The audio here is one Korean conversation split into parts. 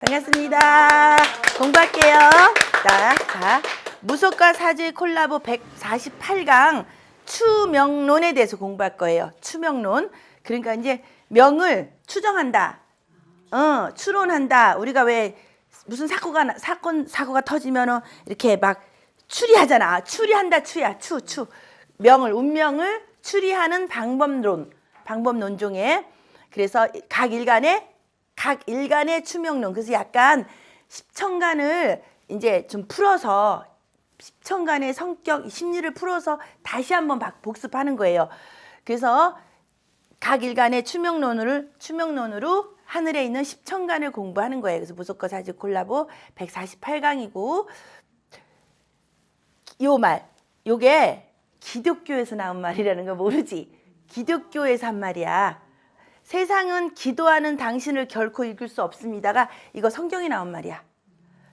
반갑습니다. 공부할게요. 자, 무속과 사주의 콜라보 148강 추명론에 대해서 공부할 거예요. 추명론. 그러니까 이제 명을 추정한다. 추론한다. 우리가 왜 무슨 사고가 터지면은 이렇게 막 추리하잖아. 추리한다, 추. 명을, 운명을 추리하는 방법론 중에 그래서 각 일간의 추명론. 그래서 약간 십천간을 이제 좀 풀어서 십천간의 성격, 심리를 풀어서 다시 한번 복습하는 거예요. 그래서 각 일간의 추명론으로 하늘에 있는 십천간을 공부하는 거예요. 그래서 무속과 사주 콜라보 148강이고 요게 기독교에서 나온 말이라는 거 모르지? 기독교에서 한 말이야. 세상은 기도하는 당신을 결코 이길 수 없습니다가 이거 성경이 나온 말이야.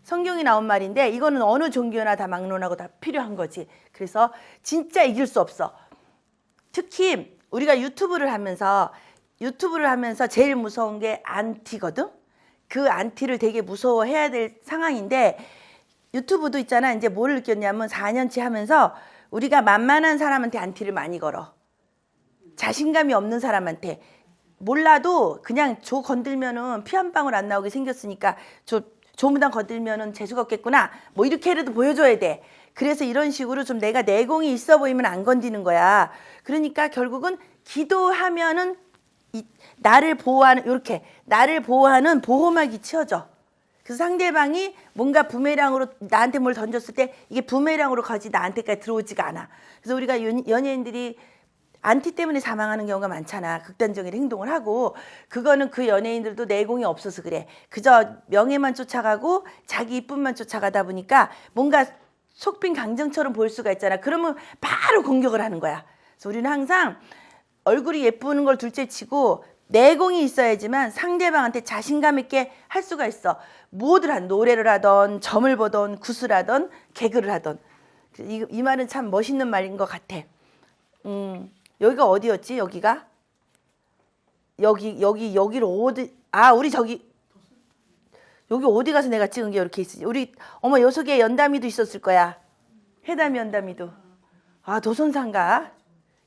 성경이 나온 말인데 이거는 어느 종교나 다 막론하고 다 필요한 거지. 그래서 진짜 이길 수 없어. 특히 우리가 유튜브를 하면서 제일 무서운 게 안티거든. 그 안티를 되게 무서워해야 될 상황인데 유튜브도 있잖아. 이제 뭘 느꼈냐면 4년치 하면서 우리가 만만한 사람한테 안티를 많이 걸어. 자신감이 없는 사람한테. 몰라도 그냥 조 건들면은 피 한 방울 안 나오게 생겼으니까 조무당 건들면은 재수가 없겠구나. 뭐 이렇게라도 보여줘야 돼. 그래서 이런 식으로 좀 내가 내공이 있어 보이면 안 건드는 거야. 그러니까 결국은 기도하면은 나를 보호하는 보호막이 치워져. 그래서 상대방이 뭔가 부메랑으로 나한테 뭘 던졌을 때 이게 부메랑으로 가지 나한테까지 들어오지가 않아. 그래서 우리가 연예인들이 안티 때문에 사망하는 경우가 많잖아. 극단적인 행동을 하고. 그거는 그 연예인들도 내공이 없어서 그래. 그저 명예만 쫓아가고 자기 이쁨만 쫓아가다 보니까 뭔가 속빈 강정처럼 보일 수가 있잖아. 그러면 바로 공격을 하는 거야. 그래서 우리는 항상 얼굴이 예쁘는 걸 둘째치고 내공이 있어야지만 상대방한테 자신감 있게 할 수가 있어. 뭐들 한 노래를 하던 점을 보던 굿을 하던 개그를 하던. 이 말은 참 멋있는 말인 것 같아. 여기가 어디였지? 여기가? 여기로 우리 여기 어디 가서 내가 찍은 게 이렇게 있지? 우리 요 속에 연담이도 있었을 거야. 해담이 연담이도. 도선사인가?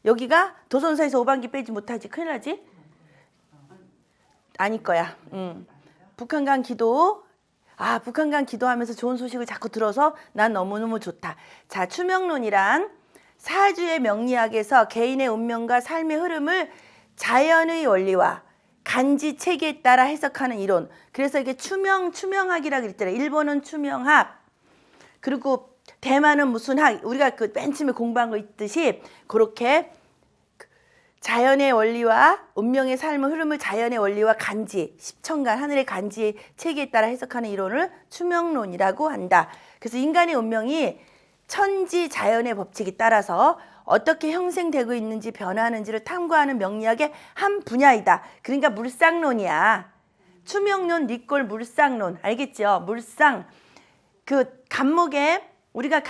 여기가 도선사에서 오방기 빼지 못하지. 큰일 나지? 아닐 거야. 북한강 기도. 북한강 기도하면서 좋은 소식을 자꾸 들어서 난 너무너무 좋다. 자, 추명론이란 사주의 명리학에서 개인의 운명과 삶의 흐름을 자연의 원리와 간지 체계에 따라 해석하는 이론. 그래서 이게 추명학이라고 그랬잖아요. 일본은 추명학, 그리고 대만은 무슨 학. 우리가 그 맨 처음에 공부한 거 있듯이 그렇게 자연의 원리와 운명의 삶의 흐름을 자연의 원리와 간지, 십천간 하늘의 간지 체계에 따라 해석하는 이론을 추명론이라고 한다. 그래서 인간의 운명이 천지 자연의 법칙에 따라서 어떻게 형성되고 있는지 변화하는지를 탐구하는 명리학의 한 분야이다. 그러니까 물상론이야. 추명론, 리꼴, 물상론. 알겠죠? 물상. 그 간목에 우리가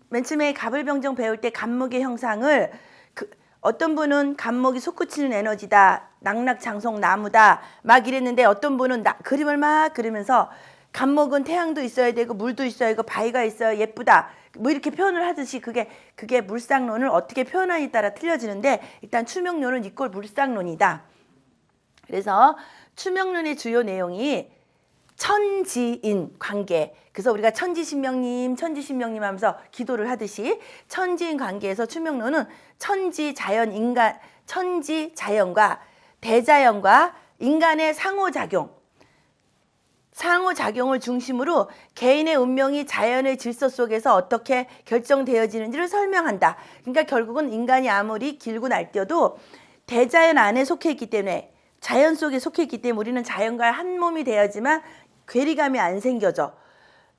맨 처음에 갑을병정 배울 때 간목의 형상을 어떤 분은 간목이 솟구치는 에너지다. 낙낙장성 나무다. 막 이랬는데 어떤 분은 그림을 막 그리면서 간목은 태양도 있어야 되고 물도 있어야 되고 바위가 있어야 예쁘다. 뭐 이렇게 표현을 하듯이 그게 물상론을 어떻게 표현하느냐에 따라 틀려지는데 일단 추명론은 이꼴 물상론이다. 그래서 추명론의 주요 내용이 천지인 관계. 그래서 우리가 천지신명님 하면서 기도를 하듯이 천지인 관계에서 추명론은 천지 자연과 대자연과 인간의 상호작용을 중심으로 개인의 운명이 자연의 질서 속에서 어떻게 결정되어지는지를 설명한다. 그러니까 결국은 인간이 아무리 길고 날뛰어도 대자연 안에 속해 있기 때문에 자연 속에 속해 있기 때문에 우리는 자연과 한 몸이 되어야지만 괴리감이 안 생겨져.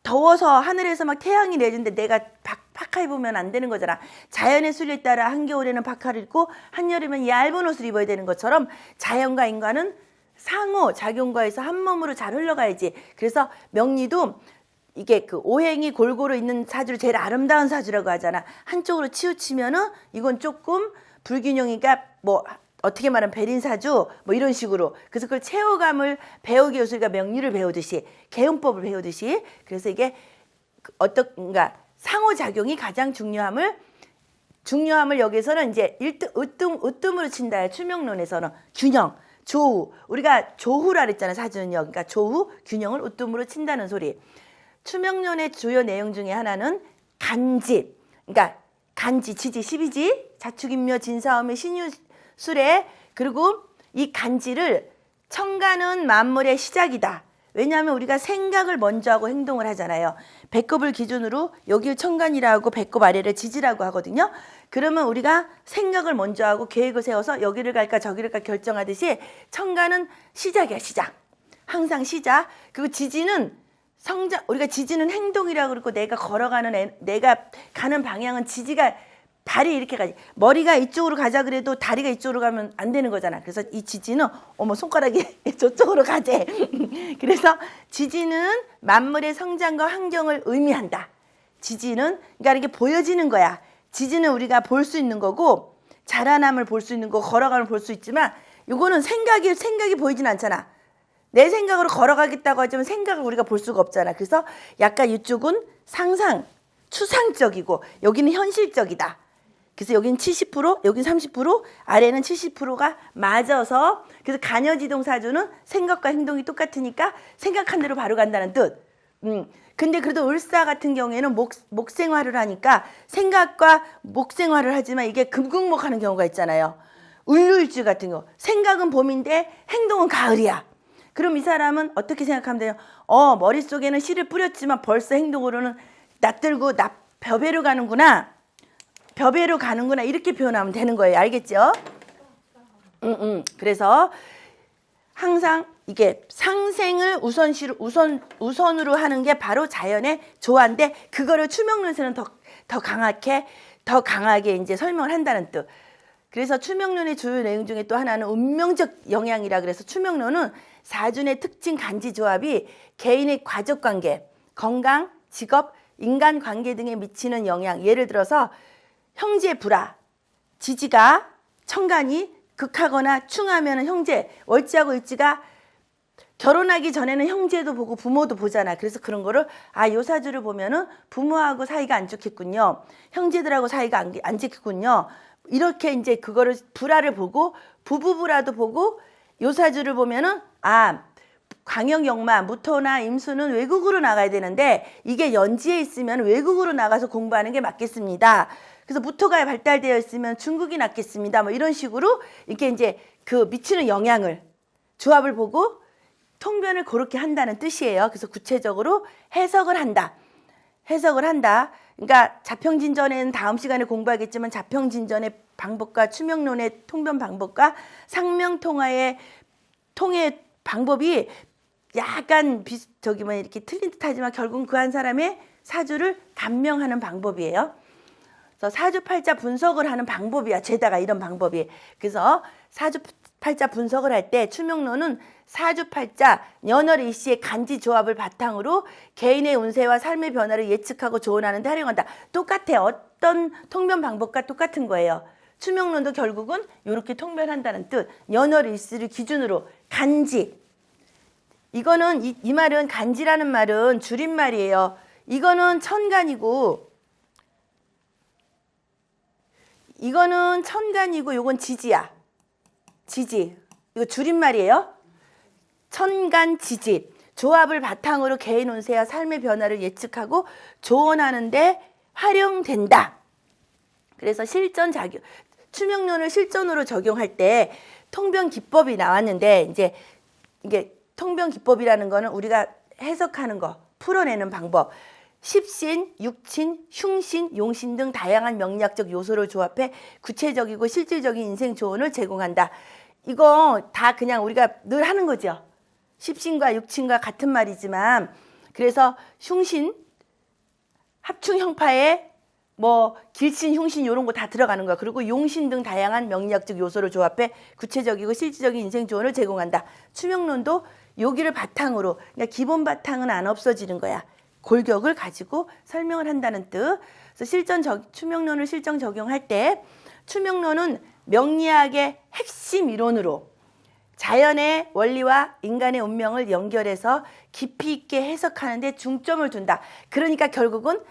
더워서 하늘에서 막 태양이 내리는데 내가 파카 입으면 안 되는 거잖아. 자연의 순리에 따라 한겨울에는 파카를 입고 한여름엔 얇은 옷을 입어야 되는 것처럼 자연과 인간은 상호작용과에서 한 몸으로 잘 흘러가야지. 그래서 명리도 이게 그 오행이 골고루 있는 사주를 제일 아름다운 사주라고 하잖아. 한쪽으로 치우치면은 이건 조금 불균형이니까 뭐 어떻게 말하면 배린사주 뭐 이런 식으로. 그래서 그걸 체호감을 배우기 위해서 우리가 명리를 배우듯이 개운법을 배우듯이. 그래서 이게 그러니까 상호작용이 가장 중요함을 여기서는 이제 으뜸으로 친다. 추명론에서는 균형, 조후. 우리가 조후라 그랬잖아요. 사주는요. 그러니까 조후, 균형을 으뜸으로 친다는 소리. 추명론의 주요 내용 중에 하나는 간지. 그러니까 간지, 지지, 십이지, 자축인묘, 진사오미, 신유술에. 그리고 이 간지를 천간은 만물의 시작이다. 왜냐하면 우리가 생각을 먼저 하고 행동을 하잖아요. 배꼽을 기준으로 여기를 천간이라고 배꼽 아래를 지지라고 하거든요. 그러면 우리가 생각을 먼저 하고 계획을 세워서 여기를 갈까 저기를 갈까 결정하듯이 천간은 시작이야. 시작. 항상 시작. 그리고 지지는 성장. 우리가 지지는 행동이라고 그러고 내가 내가 가는 방향은 지지가 발이 이렇게 가지. 머리가 이쪽으로 가자 그래도 다리가 이쪽으로 가면 안 되는 거잖아. 그래서 이 지지는 손가락이 저쪽으로 가재. 그래서 지지는 만물의 성장과 환경을 의미한다. 지지는 그러니까 이렇게 보여지는 거야. 지지는 우리가 볼 수 있는 거고 자라남을 볼 수 있는 거, 걸어감을 볼 수 있지만 이거는 생각이 보이진 않잖아. 내 생각으로 걸어가겠다고 하지만 생각을 우리가 볼 수가 없잖아. 그래서 약간 이쪽은 상상, 추상적이고 여기는 현실적이다. 그래서 여기는 70%, 여기는 30%, 아래는 70%가 맞아서 그래서 간여지동 사주는 생각과 행동이 똑같으니까 생각한 대로 바로 간다는 뜻. 근데 그래도 을사 같은 경우에는 목생활을 하니까 생각과 목생활을 하지만 이게 금극목하는 경우가 있잖아요. 을류일주 같은 경우. 생각은 봄인데 행동은 가을이야. 그럼 이 사람은 어떻게 생각하면 돼요? 머릿속에는 씨를 뿌렸지만 벌써 행동으로는 낯들고 벼베로 가는구나. 벼베로 가는구나. 이렇게 표현하면 되는 거예요. 알겠죠? 그래서 항상 이게 상생을 우선으로 하는 게 바로 자연의 조화인데 그거를 추명론에서는 더 강하게 이제 설명을 한다는 뜻. 그래서 추명론의 주요 내용 중에 또 하나는 운명적 영향이라 그래서 추명론은 사준의 특징 간지 조합이 개인의 가족 관계, 건강, 직업, 인간 관계 등에 미치는 영향. 예를 들어서 형제 불화, 지지가 천간이 극하거나 충하면 형제, 월지하고 일지가 결혼하기 전에는 형제도 보고 부모도 보잖아. 그래서 그런 거를 요 사주를 보면은 부모하고 사이가 안 좋겠군요. 형제들하고 사이가 안 좋겠군요. 이렇게 이제 그거를 불화를 보고 부부불화도 보고 요 사주를 보면은 광역역마, 무토나 임수는 외국으로 나가야 되는데 이게 연지에 있으면 외국으로 나가서 공부하는 게 맞겠습니다. 그래서 무토가 발달되어 있으면 중국이 낫겠습니다. 뭐 이런 식으로 이렇게 이제 그 미치는 영향을 조합을 보고 통변을 그렇게 한다는 뜻이에요. 그래서 구체적으로 해석을 한다. 그러니까 자평진전에는 다음 시간에 공부하겠지만 자평진전의 방법과 추명론의 통변 방법과 상명통화의 통의 방법이 약간 이렇게 틀린 듯하지만 결국은 그 한 사람의 사주를 감명하는 방법이에요. 그래서 사주팔자 분석을 하는 방법이야. 죄다가 이런 방법이. 그래서 사주팔자 분석을 할 때 추명론은 사주팔자 연월 일시의 간지 조합을 바탕으로 개인의 운세와 삶의 변화를 예측하고 조언하는 데 활용한다. 똑같아. 어떤 통변 방법과 똑같은 거예요. 추명론도 결국은 이렇게 통변한다는 뜻. 연월 일시를 기준으로 간지. 이거는 이 말은 간지라는 말은 줄임말이에요. 이거는 천간이고 요건 지지야. 지지. 이거 줄임말이에요. 천간 지지. 조합을 바탕으로 개인 운세와 삶의 변화를 예측하고 조언하는데 활용된다. 그래서 추명론을 실전으로 적용할 때 통변 기법이 나왔는데 이제 이게 통변 기법이라는 거는 우리가 해석하는 거, 풀어내는 방법. 십신, 육친, 흉신, 용신 등 다양한 명리학적 요소를 조합해 구체적이고 실질적인 인생 조언을 제공한다. 이거 다 그냥 우리가 늘 하는 거죠. 십신과 육친과 같은 말이지만 그래서 흉신, 합충형파에 길신, 흉신 이런 거 다 들어가는 거야. 그리고 용신 등 다양한 명리학적 요소를 조합해 구체적이고 실질적인 인생 조언을 제공한다. 추명론도 여기를 바탕으로, 그러니까 기본 바탕은 안 없어지는 거야. 골격을 가지고 설명을 한다는 뜻. 그래서 추명론을 실전 적용할 때 추명론은 명리학의 핵심 이론으로 자연의 원리와 인간의 운명을 연결해서 깊이 있게 해석하는 데 중점을 둔다. 그러니까 결국은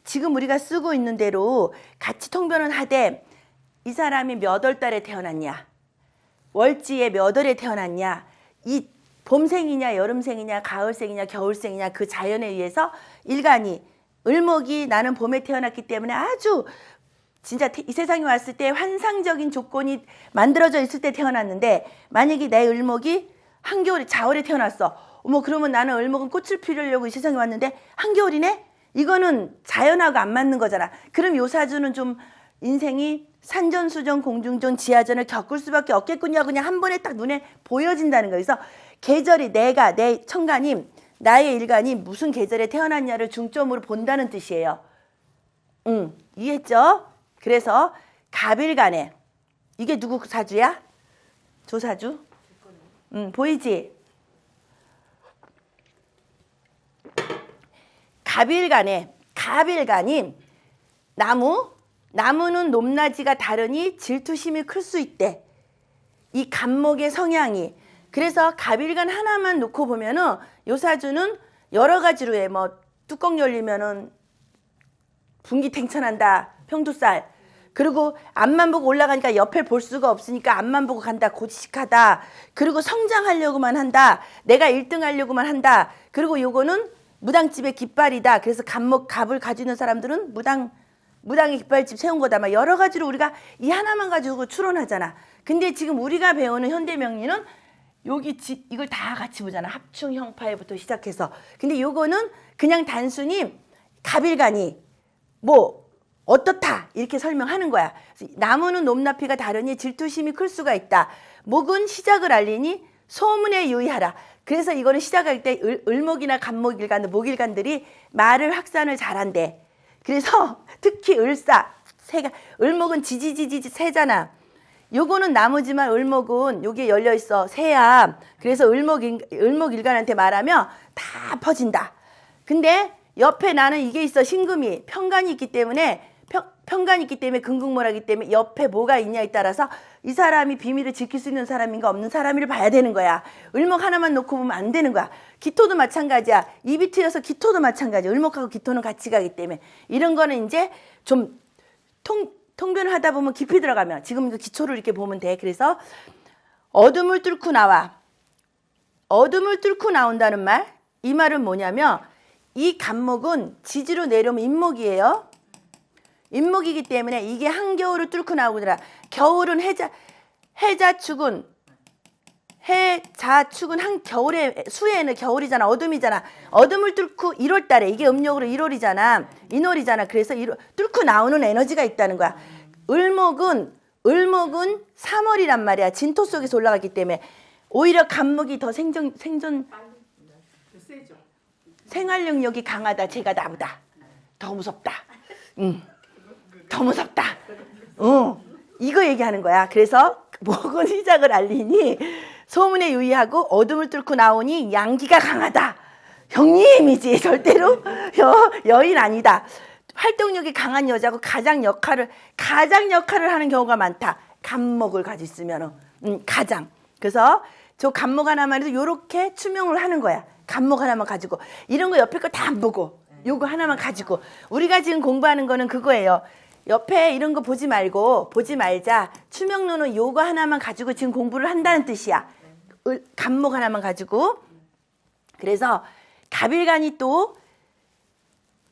지금 우리가 쓰고 있는 대로 같이 통변을 하되 이 사람이 몇 월 달에 태어났냐, 월지에 몇 월에 태어났냐, 이 봄생이냐 여름생이냐 가을생이냐 겨울생이냐 그 자연에 의해서 일간이 을목이 나는 봄에 태어났기 때문에 아주 진짜 이 세상에 왔을 때 환상적인 조건이 만들어져 있을 때 태어났는데 만약에 내 을목이 한겨울에 자월에 태어났어. 어머 그러면 나는 을목은 꽃을 피우려고 이 세상에 왔는데 한겨울이네? 이거는 자연하고 안 맞는 거잖아. 그럼 요 사주는 좀 인생이 산전수전 공중전 지하전을 겪을 수밖에 없겠군요. 그냥 한 번에 딱 눈에 보여진다는 거예요. 그래서 계절이 내 천간이 나의 일간이 무슨 계절에 태어났냐를 중점으로 본다는 뜻이에요. 이해했죠? 그래서 갑일간에 이게 누구 사주야? 조사주? 보이지? 갑일간이 나무는 높낮이가 다르니 질투심이 클 수 있대. 이 갑목의 성향이. 그래서 갑일간 하나만 놓고 보면은 요 사주는 여러 가지로 해. 뭐 뚜껑 열리면은 분기탱천한다. 평두살. 그리고 앞만 보고 올라가니까 옆에 볼 수가 없으니까 앞만 보고 간다. 고지식하다. 그리고 성장하려고만 한다. 내가 1등 하려고만 한다. 그리고 요거는 무당집의 깃발이다. 그래서 갑을 가지고 있는 사람들은 무당의 깃발집 세운 거다. 막 여러 가지로 우리가 이 하나만 가지고 추론하잖아. 근데 지금 우리가 배우는 현대명리는 이걸 다 같이 보잖아. 합충 형파에부터 시작해서. 근데 요거는 그냥 단순히 갑일간이 뭐 어떻다 이렇게 설명하는 거야. 나무는 높낮이가 다르니 질투심이 클 수가 있다. 목은 시작을 알리니 소문에 유의하라. 그래서 이거는 시작할 때 을목이나 갑목일간, 목일간들이 말을 확산을 잘한대. 그래서 특히 새가 을목은 지지지지 새잖아. 요거는 나무지만 을목은 여기에 열려 있어. 새야. 그래서 을목일간한테 말하면 다 퍼진다. 근데 옆에 나는 이게 있어. 신금이 편간이 있기 때문에 금극모라기 때문에 옆에 뭐가 있냐에 따라서 이 사람이 비밀을 지킬 수 있는 사람인가 없는 사람인를 봐야 되는 거야. 을목 하나만 놓고 보면 안 되는 거야. 기토도 마찬가지야. 입이 트여서 기토도 마찬가지야. 을목하고 기토는 같이 가기 때문에 이런 거는 이제 좀 통변을 하다 보면 깊이 들어가면 지금 그 기초를 이렇게 보면 돼. 그래서 어둠을 뚫고 나온다는 말, 이 말은 뭐냐면 이 갑목은 지지로 내려오면 인목이에요. 인목이기 때문에 이게 한겨울을 뚫고 나오더라. 겨울은 해자축은 한겨울에 수해에는 겨울이잖아. 어둠이잖아. 어둠을 뚫고 1월 달에 이게 음력으로 1월이잖아. 인월이잖아. 그래서 뚫고 나오는 에너지가 있다는 거야. 을목은 3월이란 말이야. 진토 속에서 올라갔기 때문에 오히려 갑목이 더 생활 능력이 강하다. 제가 나보다 더 무섭다. 더 무섭다. 이거 얘기하는 거야. 그래서 목은 시작을 알리니 소문에 유의하고 어둠을 뚫고 나오니 양기가 강하다. 형님이지. 절대로 여인 아니다. 활동력이 강한 여자고 가장 역할을 하는 경우가 많다. 갑목을 가지고 있으면은 가장. 그래서 저 갑목 하나만 해도 요렇게 추명을 하는 거야. 갑목 하나만 가지고 이런 거 옆에 거 다 안 보고 요거 하나만 가지고 우리가 지금 공부하는 거는 그거예요. 옆에 이런 거 보지 말자. 추명론은 요거 하나만 가지고 지금 공부를 한다는 뜻이야. 갑목 하나만 가지고. 그래서 갑일간이 또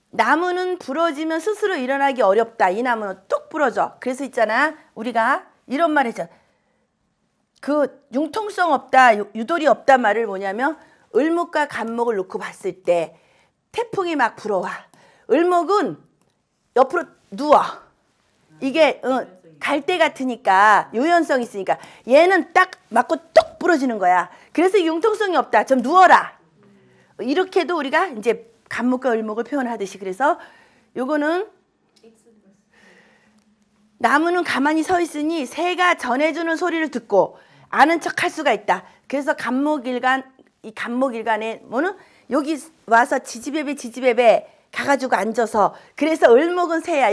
나무는 부러지면 스스로 일어나기 어렵다. 이 나무는 뚝 부러져. 그래서 있잖아. 우리가 이런 말 했잖아. 그 융통성 없다, 유도리 없다 말을 뭐냐면 을목과 갑목을 놓고 봤을 때 태풍이 막 불어와. 을목은 옆으로 누워. 이게 갈대 같으니까 요연성이 있으니까 얘는 딱 맞고 뚝 부러지는 거야. 그래서 융통성이 없다. 좀 누워라. 이렇게도 우리가 이제 갑목과 을목을 표현하듯이 그래서 요거는 나무는 가만히 서 있으니 새가 전해주는 소리를 듣고 아는 척 할 수가 있다. 그래서 이 갑목일간에 뭐는 여기 와서 지지배배 가가지고 앉아서 그래서 을목은 새야.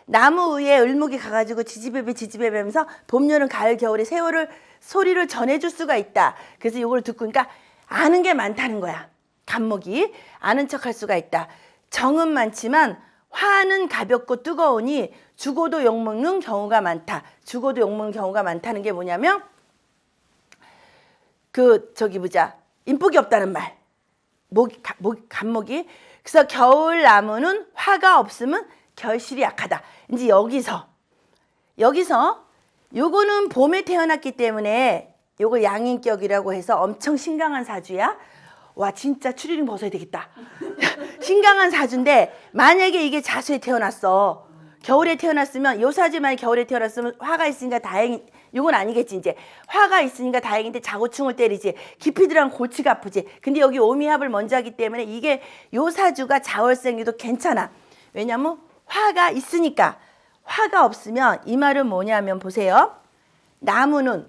나무 위에 을목이 가가지고 지지배배 하면서 봄, 여름, 가을, 겨울에 세월을 소리를 전해줄 수가 있다. 그래서 이걸 듣고 그러니까 아는 게 많다는 거야. 간목이 아는 척할 수가 있다. 정은 많지만 화는 가볍고 뜨거우니 죽어도 욕먹는 경우가 많다. 죽어도 욕먹는 경우가 많다는 게 뭐냐면 인복이 없다는 말. 간목이. 그래서 겨울 나무는 화가 없으면 결실이 약하다. 이제 여기서 요거는 봄에 태어났기 때문에 요거 양인격이라고 해서 엄청 신강한 사주야. 와 진짜 추리닝 벗어야 되겠다. 신강한 사주인데 만약에 이게 자수에 태어났어. 겨울에 태어났으면 요 사주만에 겨울에 태어났으면 화가 있으니까 다행이 이건 아니겠지. 이제 화가 있으니까 다행인데 자고충을 때리지. 깊이 들어가면 골치가 아프지. 근데 여기 오미합을 먼저 하기 때문에 이게 요 사주가 자월생유도 괜찮아. 왜냐면 화가 있으니까. 화가 없으면 이 말은 뭐냐면 보세요. 나무는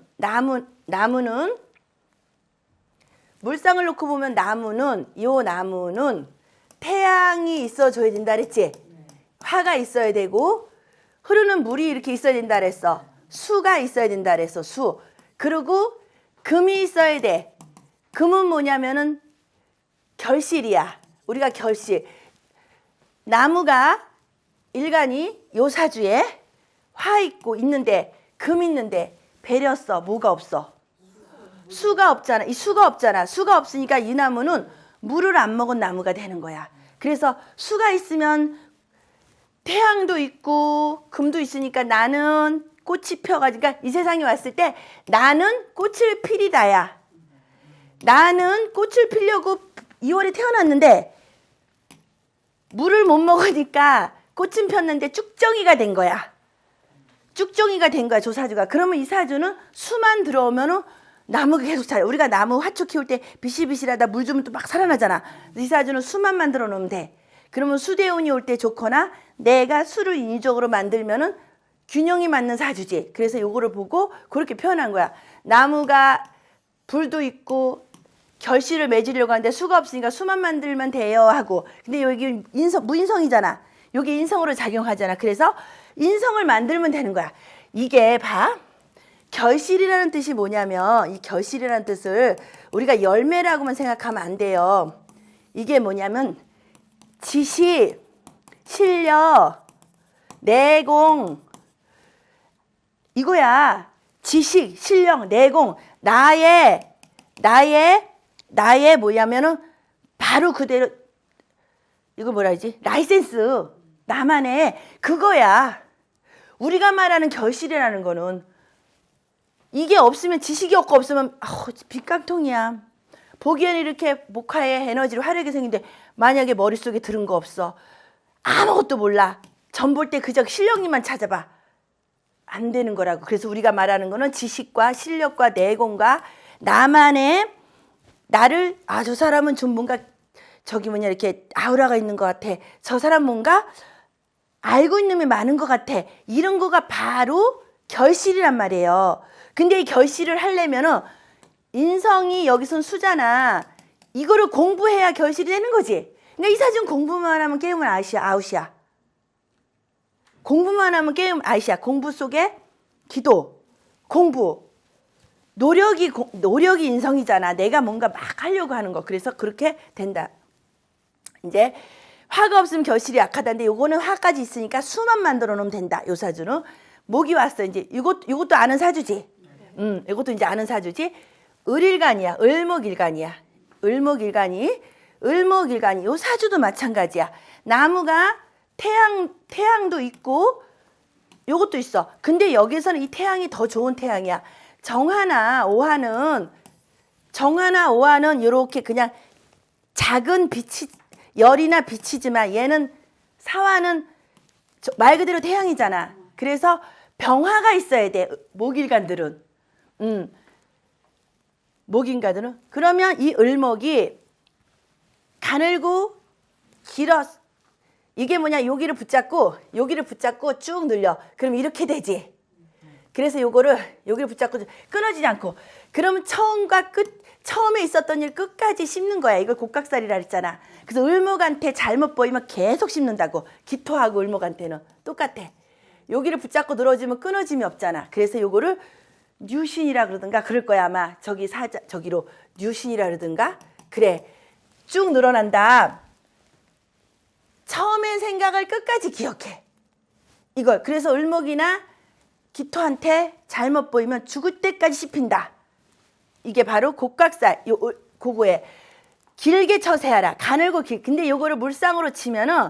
물상을 놓고 보면 요 나무는 태양이 있어줘야 된다 그랬지. 화가 있어야 되고 흐르는 물이 이렇게 있어야 된다 그랬어. 수가 있어야 된다 그랬어. 수. 그리고 금이 있어야 돼. 금은 뭐냐면은 결실이야. 우리가 결실. 나무가 일간이 요 사주에 화 있고 있는데 금 있는데 배렸어. 뭐가 없어? 수가 없잖아. 이 수가 없잖아. 수가 없으니까 이 나무는 물을 안 먹은 나무가 되는 거야. 그래서 수가 있으면 태양도 있고 금도 있으니까 나는 꽃이 펴가지고 그러니까 이 세상에 왔을 때 나는 꽃을 피리다야. 나는 꽃을 피려고 2월에 태어났는데 물을 못 먹으니까 꽃은 폈는데 쭉정이가 된 거야. 쭉정이가 된 거야, 저 사주가. 그러면 이 사주는 수만 들어오면은 나무가 계속 자라. 우리가 나무 화초 키울 때 비실비실하다 물 주면 또 막 살아나잖아. 이 사주는 수만 만들어 놓으면 돼. 그러면 수대운이 올 때 좋거나 내가 수를 인위적으로 만들면은 균형이 맞는 사주지. 그래서 요거를 보고 그렇게 표현한 거야. 나무가 불도 있고 결실을 맺으려고 하는데 수가 없으니까 수만 만들면 돼요 하고. 근데 여기 무인성이잖아. 여기 인성으로 작용하잖아. 그래서 인성을 만들면 되는 거야. 이게 봐. 결실이라는 뜻이 뭐냐면 이 결실이라는 뜻을 우리가 열매라고만 생각하면 안 돼요. 이게 뭐냐면 지식, 실력, 내공 이거야. 지식, 실력, 내공 나의 뭐냐면은 바로 그대로 이거 뭐라 하지? 라이센스 나만의 그거야. 우리가 말하는 결실이라는 거는 이게 없으면 지식이 없고 없으면 빗깡통이야. 보기에는 이렇게 목화의 에너지로 화려하게 생긴데 만약에 머릿속에 들은 거 없어. 아무것도 몰라. 전 볼 때 그저 실력님만 찾아봐. 안 되는 거라고. 그래서 우리가 말하는 거는 지식과 실력과 내공과 나만의 나를 저 사람은 좀 뭔가 이렇게 아우라가 있는 것 같아. 저 사람 뭔가 알고 있는 게 많은 것 같아. 이런 거가 바로 결실이란 말이에요. 근데 이 결실을 하려면은 인성이 여기선 수잖아. 이거를 공부해야 결실이 되는 거지. 그러니까 이 사주는 공부만 하면 게임은 아웃이야. 공부만 하면 게임 아웃이야. 공부 속에 기도, 공부, 노력이 인성이잖아. 내가 뭔가 막 하려고 하는 거. 그래서 그렇게 된다. 이제 화가 없으면 결실이 약하다는데 요거는 화까지 있으니까 수만 만들어 놓으면 된다. 요 사주는 목이 왔어. 이제 이것도 아는 사주지. 이것도 이제 아는 사주지. 을일간이야. 을목일간이야. 을목일간이 요 사주도 마찬가지야. 나무가 태양도 있고 요것도 있어. 근데 여기서는 이 태양이 더 좋은 태양이야. 정화나 오화는 이렇게 그냥 작은 빛이 열이나 빛이지만 얘는 사화는 말 그대로 태양이잖아. 그래서 병화가 있어야 돼. 목일간들은. 목인가들은. 그러면 이 을목이 가늘고 길어. 이게 뭐냐? 여기를 붙잡고 쭉 늘려. 그럼 이렇게 되지. 그래서 여기를 붙잡고 끊어지지 않고. 그러면 처음에 있었던 일 끝까지 씹는 거야. 이걸 곡각살이라 그랬잖아. 그래서 을목한테 잘못 보이면 계속 씹는다고. 기토하고 을목한테는 똑같아. 여기를 붙잡고 늘어지면 끊어짐이 없잖아. 그래서 요거를 뉴신이라 그러든가 그럴 거야 아마. 저기로 뉴신이라 그러든가. 그래. 쭉 늘어난다. 처음엔 생각을 끝까지 기억해. 이걸. 그래서 을목이나 기토한테 잘못 보이면 죽을 때까지 씹힌다. 이게 바로 곡각살. 그거에 길게 처세하라. 가늘고 길. 근데 요거를 물상으로 치면은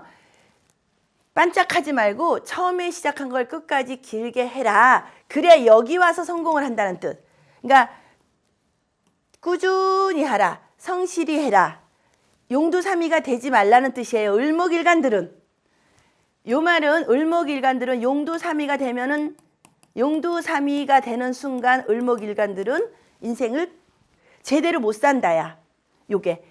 반짝하지 말고 처음에 시작한 걸 끝까지 길게 해라. 그래야 여기 와서 성공을 한다는 뜻. 그러니까 꾸준히 하라. 성실히 해라. 용두사미가 되지 말라는 뜻이에요. 을목일간들은. 요 말은 을목일간들은 용두사미가 되면은 용두사미가 되는 순간 을목일간들은 인생을 제대로 못 산다야. 요게.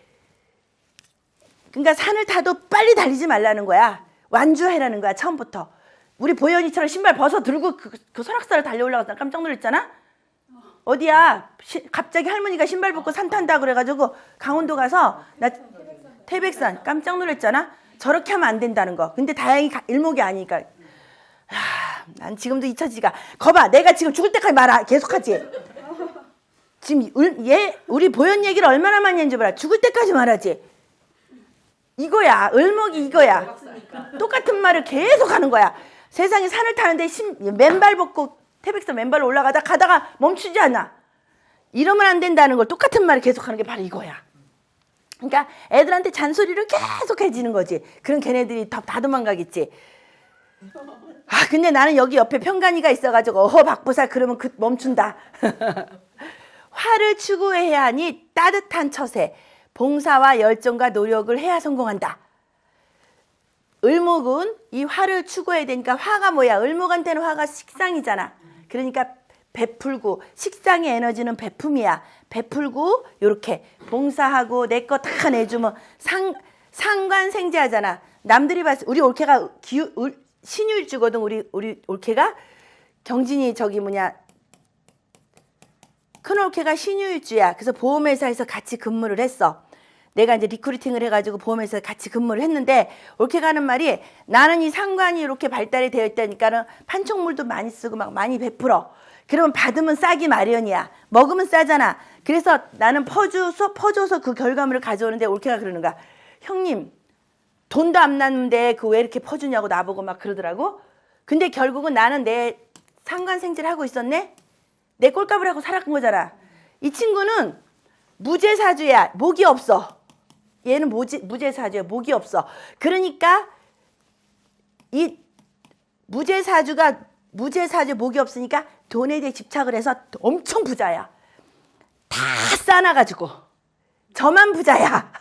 그러니까 산을 타도 빨리 달리지 말라는 거야. 완주해라는 거야. 처음부터. 우리 보현이처럼 신발 벗어 들고 그 설악산을 달려 올라갔다 깜짝 놀랐잖아. 어디야? 갑자기 할머니가 신발 벗고 산 탄다 그래가지고 강원도 가서 나 태백산 깜짝 놀랐잖아. 저렇게 하면 안 된다는 거. 근데 다행히 일목이 아니니까. 난 지금도 잊혀지가. 거봐, 내가 지금 죽을 때까지 말아. 계속하지. 지금 우리 보현 얘기를 얼마나 많이 했는지 몰라. 죽을 때까지 말하지. 이거야. 을목이 이거야. 똑같은 말을 계속 하는 거야. 세상에 산을 타는데 맨발 벗고 태백산 맨발로 가다가 멈추지 않아. 이러면 안 된다는 걸 똑같은 말을 계속 하는 게 바로 이거야. 그러니까 애들한테 잔소리를 계속 해지는 거지. 그럼 걔네들이 다 도망가겠지. 근데 나는 여기 옆에 평간이가 있어가지고 박보살 그러면 멈춘다. 화를 추구해야 하니 따뜻한 처세, 봉사와 열정과 노력을 해야 성공한다. 을목은 이 화를 추구해야 되니까 화가 뭐야? 을목한테는 화가 식상이잖아. 그러니까 베풀고 식상의 에너지는 베품이야. 베풀고 요렇게 봉사하고 내 거 다 내주면 상관생재하잖아. 남들이 봤을 때 우리 올케가 신유일주거든. 우리 올케가 경진이 큰 올케가 신유일주야. 그래서 보험회사에서 같이 근무를 했어. 내가 이제 리크루팅을 해가지고 보험회사에서 같이 근무를 했는데 올케가 하는 말이 나는 이 상관이 이렇게 발달이 되어 있다니까는 판촉물도 많이 쓰고 막 많이 베풀어. 그러면 받으면 싸기 마련이야. 먹으면 싸잖아. 그래서 나는 퍼줘서 그 결과물을 가져오는데 올케가 그러는 거야. 형님 돈도 안 났는데 왜 이렇게 퍼주냐고 나보고 막 그러더라고. 근데 결국은 나는 내 상관생제를 하고 있었네. 내 꼴값을 하고 살았던 거잖아. 이 친구는 무제사주야. 목이 없어. 얘는 무제사주야. 목이 없어. 그러니까 이 무제사주 목이 없으니까 돈에 대해 집착을 해서 엄청 부자야. 다 싸놔가지고 저만 부자야.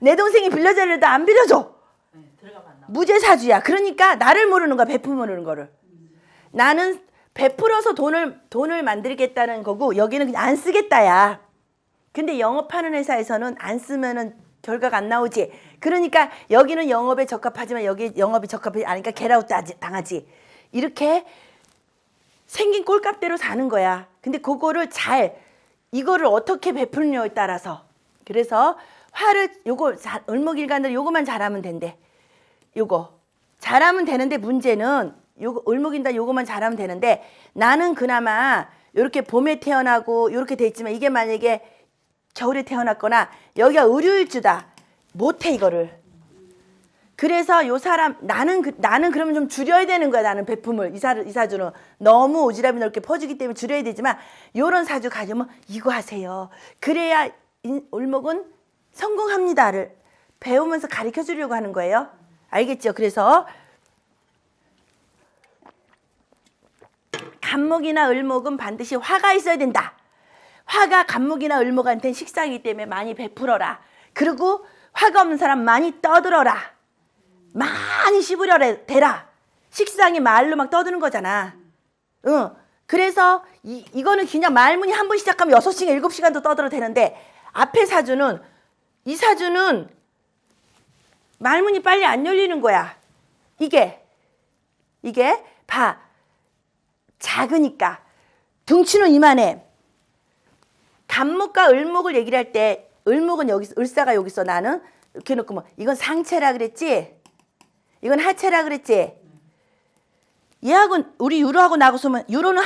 내 동생이 빌려주려도 안 빌려줘. 무제사주야. 그러니까 나를 모르는 거야. 베품 모르는 거를. 나는 베풀어서 돈을 만들겠다는 거고 여기는 그냥 안 쓰겠다야. 근데 영업하는 회사에서는 안 쓰면은 결과가 안 나오지. 그러니까 여기는 영업에 적합하지만 여기 영업이 적합하지 않으니까 겟아웃 당하지. 이렇게 생긴 꼴값대로 사는 거야. 근데 그거를 이거를 어떻게 베풀냐에 따라서. 그래서 을목일간들 요거만 잘하면 된대. 요거 잘하면 되는데 문제는 을목인다 요거만 잘하면 되는데 나는 그나마 요렇게 봄에 태어나고 요렇게 돼 있지만 이게 만약에 겨울에 태어났거나 여기가 을유일주다. 못해 이거를. 그래서 요 사람 나는 그러면 좀 줄여야 되는 거야. 나는 베품을 이 사주는 너무 오지랖이 넓게 퍼주기 때문에 줄여야 되지만 요런 사주 가지면 이거 하세요. 그래야 을목은 성공합니다를 배우면서 가르쳐 주려고 하는 거예요. 알겠죠? 그래서 간목이나 을목은 반드시 화가 있어야 된다. 화가 간목이나 을목한테는 식상이기 때문에 많이 베풀어라. 그리고 화가 없는 사람 많이 떠들어라. 많이 씹으려 대라. 식상이 말로 막 떠드는 거잖아. 그래서 이거는 그냥 말문이 한 번 시작하면 6시간 7시간도 떠들어도 되는데 앞에 사주는 이 사주는 말문이 빨리 안 열리는 거야. 이게 작으니까 등치는 이만해. 간목과 을목을 얘기를 할 때 을목은 여기 을사가 여기 있어. 나는 이렇게 놓고 이건 상체라 그랬지? 이건 하체라 그랬지? 얘하고 우리 유로하고 나하고 쓰면 유로는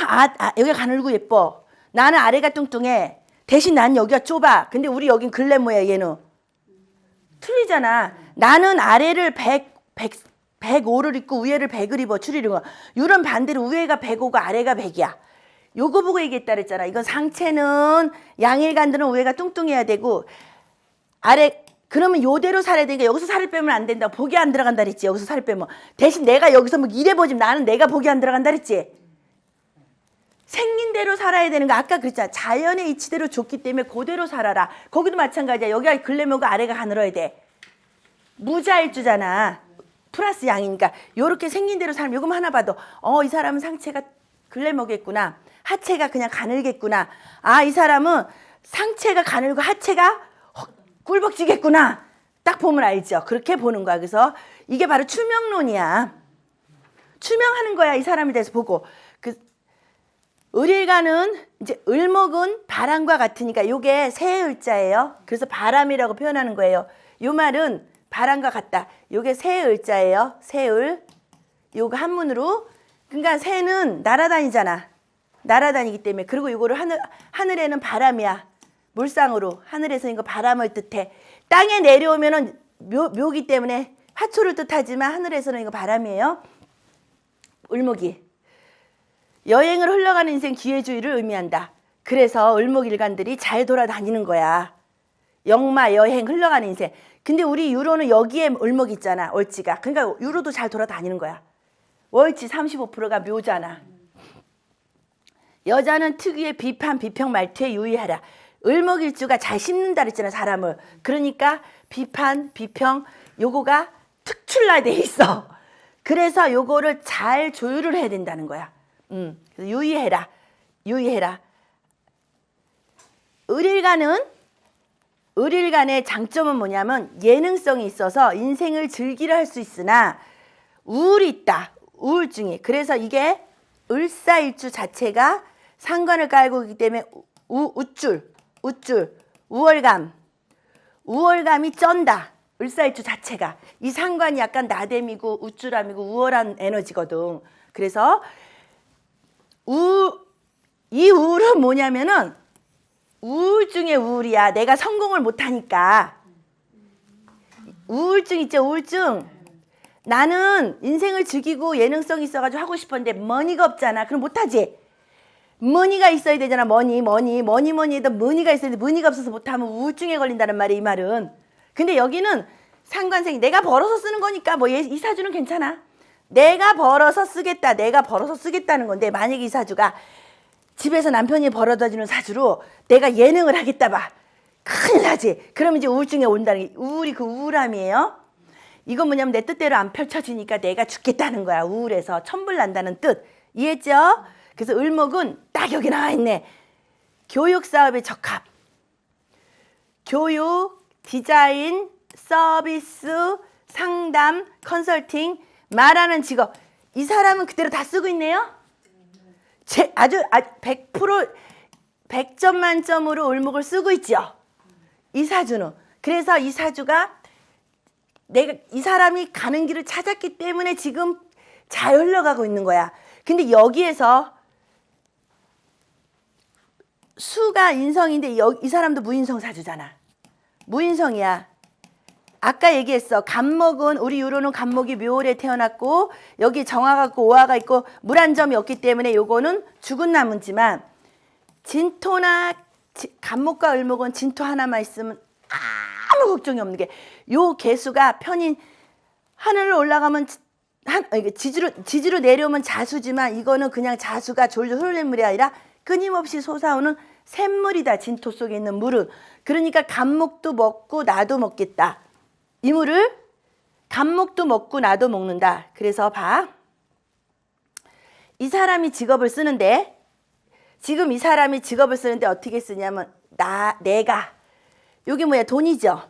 여기가 가늘고 예뻐. 나는 아래가 뚱뚱해. 대신 난 여기가 좁아. 근데 우리 여긴 글래머야 얘는. 틀리잖아. 나는 아래를 105를 입고 위에를 100을 입어. 추리는 거. 유로는 반대로 위에가 105고 아래가 100이야. 요거 보고 얘기했다 그랬잖아. 이건 상체는 양일간들은 위에가 뚱뚱해야 되고 아래 그러면 요대로 살아야 되니까 여기서 살을 빼면 안 된다. 복이 안 들어간다 그랬지. 여기서 살을 빼면. 대신 내가 여기서 뭐 이래 보지 나는 내가 복이 안 들어간다 그랬지. 생긴 대로 살아야 되는 거 아까 그랬잖아. 자연의 이치대로 줬기 때문에 그대로 살아라. 거기도 마찬가지야. 여기가 글래머고 아래가 가늘어야 돼. 무자일주잖아. 플러스 양이니까 요렇게 생긴 대로 살면 요거만 하나 봐도 이 사람은 상체가 글래머겠구나. 하체가 그냥 가늘겠구나. 아, 이 사람은 상체가 가늘고 하체가 꿀벅지겠구나. 딱 보면 알죠. 그렇게 보는 거야. 그래서 이게 바로 추명론이야. 추명하는 거야. 이 사람에 대해서 보고. 을일간은 이제 을목은 바람과 같으니까 요게 새 을자예요. 그래서 바람이라고 표현하는 거예요. 요 말은 바람과 같다. 요게 새 을자예요. 새 을. 요거 한문으로. 그러니까 새는 날아다니잖아. 날아다니기 때문에. 그리고 요거를 하늘에는 바람이야. 물상으로. 하늘에서 이거 바람을 뜻해. 땅에 내려오면은 묘기 때문에 화초를 뜻하지만 하늘에서는 이거 바람이에요. 을목이. 여행을 흘러가는 인생 기회주의를 의미한다. 그래서 을목일간들이 잘 돌아다니는 거야. 역마 여행 흘러가는 인생. 근데 우리 유로는 여기에 을목 있잖아. 월지가. 그러니까 유로도 잘 돌아다니는 거야. 월지 35%가 묘잖아. 여자는 특유의 비판, 비평 말투에 유의하라. 을목일주가 잘 씹는다 그랬잖아, 사람을. 그러니까 비판, 비평 요거가 특출나게 돼 있어. 그래서 요거를 잘 조율을 해야 된다는 거야. 그래서 유의해라. 유의해라. 을일간의 장점은 뭐냐면 예능성이 있어서 인생을 즐기려 할 수 있으나 우울이 있다. 우울증이. 그래서 이게 을사일주 자체가 상관을 깔고 있기 때문에 우쭐, 우월감이 쩐다. 을사일주 자체가. 이 상관이 약간 나댐이고 우쭐함이고 우월한 에너지거든. 그래서 이 우울은 뭐냐면은 우울증의 우울이야. 내가 성공을 못하니까. 우울증 있죠, 우울증. 나는 인생을 즐기고 예능성이 있어가지고 하고 싶었는데 머니가 없잖아. 그럼 못하지. 머니가 있어야 되잖아. 머니 해도 머니가 있어야 돼. 머니가 없어서 못하면 우울증에 걸린다는 말이야, 이 말은. 근데 여기는 상관생이 내가 벌어서 쓰는 거니까 뭐 이 사주는 괜찮아. 내가 벌어서 쓰겠다는 건데 만약에 이 사주가 집에서 남편이 벌어다 주는 사주로 내가 예능을 하겠다 봐. 큰일 나지. 그러면 이제 우울증에 온다는 게 우울이 그 우울함이에요. 이건 뭐냐면 내 뜻대로 안 펼쳐지니까 내가 죽겠다는 거야. 우울해서 천불난다는 뜻. 이해했죠? 그래서 을목은 딱 여기 나와 있네. 교육 사업에 적합. 교육, 디자인, 서비스, 상담, 컨설팅, 말하는 직업. 이 사람은 그대로 다 쓰고 있네요. 아주 100% 100점 만점으로 을목을 쓰고 있죠. 이 사주는. 그래서 이 사주가 이 사람이 가는 길을 찾았기 때문에 지금 잘 흘러가고 있는 거야. 근데 여기에서 수가 인성인데 이 사람도 무인성 사주잖아. 무인성이야. 아까 얘기했어. 간목은 우리 유로는 간목이 묘월에 태어났고 여기 정화가 있고 오화가 있고 물 한 점이 없기 때문에 요거는 죽은 나무지만 진토나 간목과 을목은 진토 하나만 있으면 아무 걱정이 없는 게 요 개수가 편인 하늘로 올라가면 지지로 내려오면 자수지만 이거는 그냥 자수가 졸졸 흐르는 물이 아니라 끊임없이 솟아오는 샘물이다. 진토 속에 있는 물은. 그러니까 간목도 먹고 나도 먹겠다. 이 물을 간목도 먹고 나도 먹는다. 그래서 봐. 이 사람이 직업을 쓰는데 지금 이 사람이 직업을 쓰는데 어떻게 쓰냐면 내가 여기 뭐야? 돈이죠.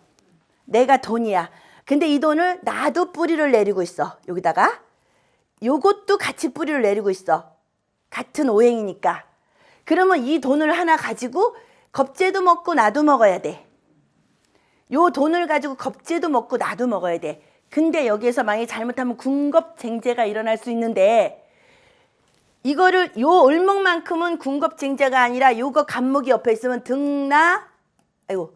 내가 돈이야. 근데 이 돈을 나도 뿌리를 내리고 있어. 여기다가 요것도 같이 뿌리를 내리고 있어. 같은 오행이니까. 그러면 이 돈을 하나 가지고 겁재도 먹고 나도 먹어야 돼. 요 돈을 가지고 겁재도 먹고 나도 먹어야 돼. 근데 여기에서 만약에 잘못하면 군겁쟁제가 일어날 수 있는데 이거를 요 을목만큼은 군겁쟁자가 아니라 요거 간목이 옆에 있으면 등나 아이고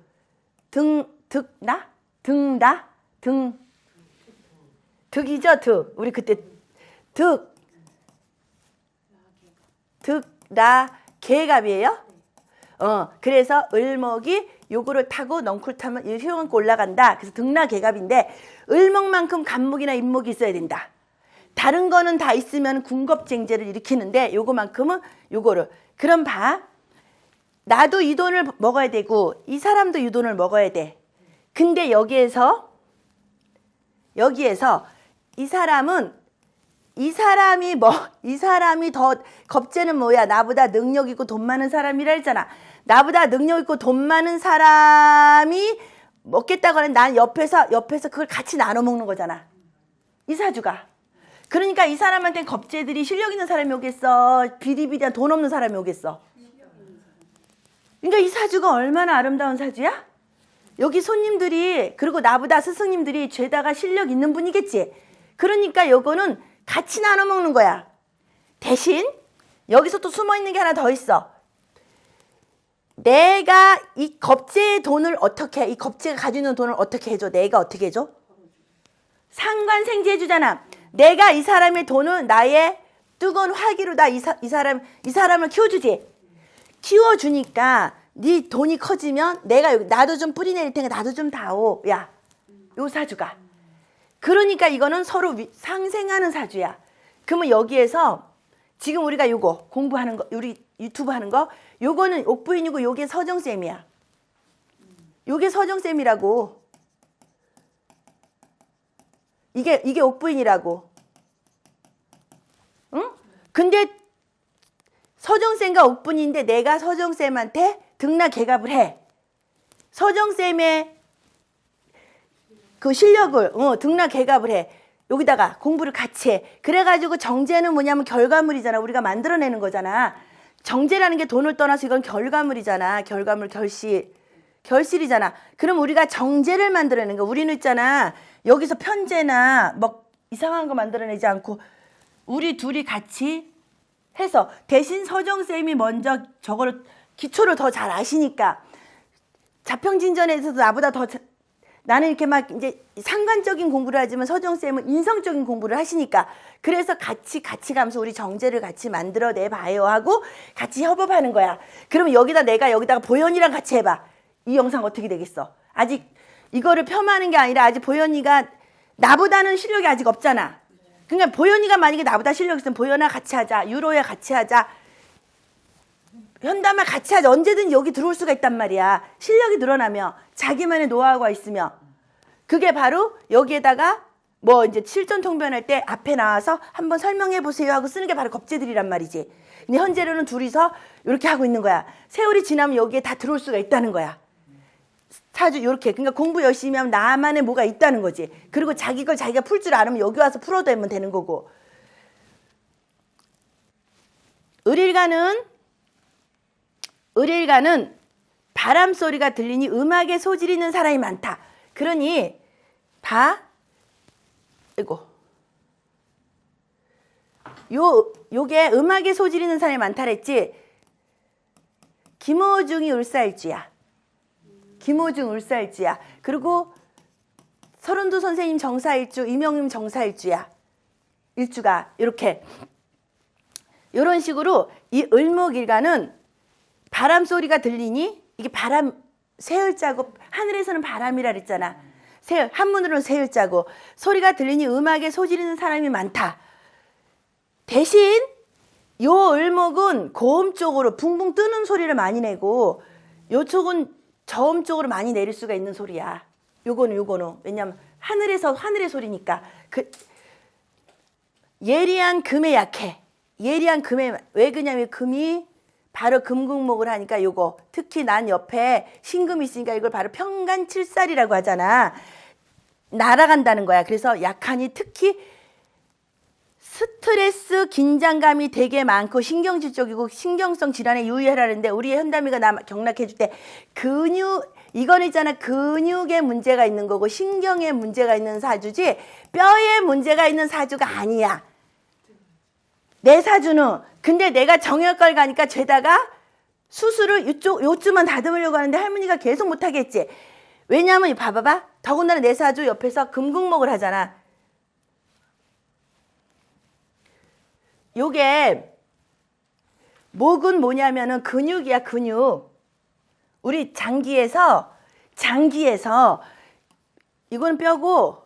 득이죠. 득. 우리 그때 득나 개갑이에요. 그래서 을목이 요거를 타고 넝쿨 타면 이 효용은 올라간다. 그래서 등나 개갑인데 을목만큼 간목이나 임목이 있어야 된다. 다른 거는 다 있으면 군겁쟁제를 일으키는데 요거만큼은 요거를. 그럼 봐. 나도 이 돈을 먹어야 되고 이 사람도 이 돈을 먹어야 돼. 근데 여기에서 이 사람이 더 겁재는 뭐야? 나보다 능력 있고 돈 많은 사람이라 했잖아. 나보다 능력 있고 돈 많은 사람이 먹겠다고 하는 난 옆에서 그걸 같이 나눠 먹는 거잖아. 이 사주가. 그러니까 이 사람한테는 겁재들이 실력 있는 사람이 오겠어? 비리비리한 돈 없는 사람이 오겠어? 그러니까 이 사주가 얼마나 아름다운 사주야? 여기 손님들이 그리고 나보다 스승님들이 죄다가 실력 있는 분이겠지. 그러니까 요거는 같이 나눠 먹는 거야. 대신 여기서 또 숨어 있는 게 하나 더 있어. 내가 이 겁재의 돈을 어떻게 이 겁재가 가지고 있는 돈을 어떻게 해줘? 내가 어떻게 해줘? 상관생지 해주잖아. 내가 이 사람의 돈을 나의 뜨거운 화기로다 이 사람을 키워주지. 키워주니까 네 돈이 커지면 나도 좀 뿌리내릴 테니까 나도 좀 다오. 야, 요 사주가. 그러니까 이거는 서로 상생하는 사주야. 그러면 여기에서 지금 우리가 요거 공부하는 거, 우리 유튜브 하는 거, 요거는 옥부인이고 요게 서정쌤이야. 요게 서정쌤이라고. 이게 옥부인이라고. 응? 근데 서정쌤과 옥부인인데 내가 서정쌤한테 등나 개갑을 해. 서정쌤의 그 실력을 등나 개갑을 해. 여기다가 공부를 같이 해. 그래가지고 정제는 뭐냐면 결과물이잖아. 우리가 만들어내는 거잖아. 정제라는 게 돈을 떠나서 이건 결과물이잖아. 결과물, 결실이잖아. 그럼 우리가 정제를 만들어내는 거. 우리는 있잖아. 여기서 편제나 뭐 이상한 거 만들어내지 않고 우리 둘이 같이 해서 대신 서정쌤이 먼저 저거를 기초를 더 잘 아시니까 자평진전에서도 나보다 더 나는 이렇게 막 이제 상관적인 공부를 하지만 서정쌤은 인성적인 공부를 하시니까 그래서 같이 가면서 우리 정제를 같이 만들어내 봐요 하고 같이 협업하는 거야. 그러면 여기다가 보현이랑 같이 해봐. 이 영상 어떻게 되겠어? 아직 이거를 폄하하는 게 아니라 아직 보현이가 나보다는 실력이 아직 없잖아. 그러니까 보현이가 만약에 나보다 실력이 있으면 보현아 같이 하자. 유로야 같이 하자. 현담아 같이 하자. 언제든 여기 들어올 수가 있단 말이야. 실력이 늘어나며 자기만의 노하우가 있으며 그게 바로 여기에다가 뭐 이제 실전통변할 때 앞에 나와서 한번 설명해 보세요 하고 쓰는 게 바로 겁재들이란 말이지. 근데 현재로는 둘이서 이렇게 하고 있는 거야. 세월이 지나면 여기에 다 들어올 수가 있다는 거야. 사주 이렇게. 그러니까 공부 열심히 하면 나만의 뭐가 있다는 거지. 그리고 자기 걸 자기가 풀 줄 알으면 여기 와서 풀어대면 되는 거고. 을일가는 바람 소리가 들리니 음악에 소질 있는 사람이 많다. 그러니 요게 음악에 소질 있는 사람이 많다 그랬지. 김호중이 을사일주야. 김호중 을사일주야. 그리고 서른도 선생님 정사일주, 이명님 정사일주야. 일주가 이렇게 이런 식으로 이 을목일가는 바람 소리가 들리니 이게 바람 세을자고 하늘에서는 바람이라 그랬잖아. 세을 한문으로는 세을자고 소리가 들리니 음악에 소질 있는 사람이 많다. 대신 요 을목은 고음 쪽으로 붕붕 뜨는 소리를 많이 내고 요쪽은 저음 쪽으로 많이 내릴 수가 있는 소리야. 요거는 왜냐면 하늘의 소리니까 예리한 금에 약해. 예리한 금에 왜 그러냐면 금이 바로 금국목을 하니까 요거 특히 난 옆에 신금이 있으니까 이걸 바로 평간칠살이라고 하잖아. 날아간다는 거야. 그래서 약하니 특히 스트레스, 긴장감이 되게 많고 신경질 쪽이고 신경성 질환에 유의하라는데 우리 현담이가 나 경락해줄 때 이거는 있잖아. 근육에 문제가 있는 거고 신경에 문제가 있는 사주지 뼈에 문제가 있는 사주가 아니야. 내 사주는. 근데 내가 정형외과를 가니까 죄다가 수술을 요쯤만 다듬으려고 하는데 할머니가 계속 못하겠지. 왜냐하면 봐봐봐. 더군다나 내 사주 옆에서 금극목을 하잖아. 요게 목은 뭐냐면은 근육이야, 근육. 우리 장기에서 이거는 뼈고,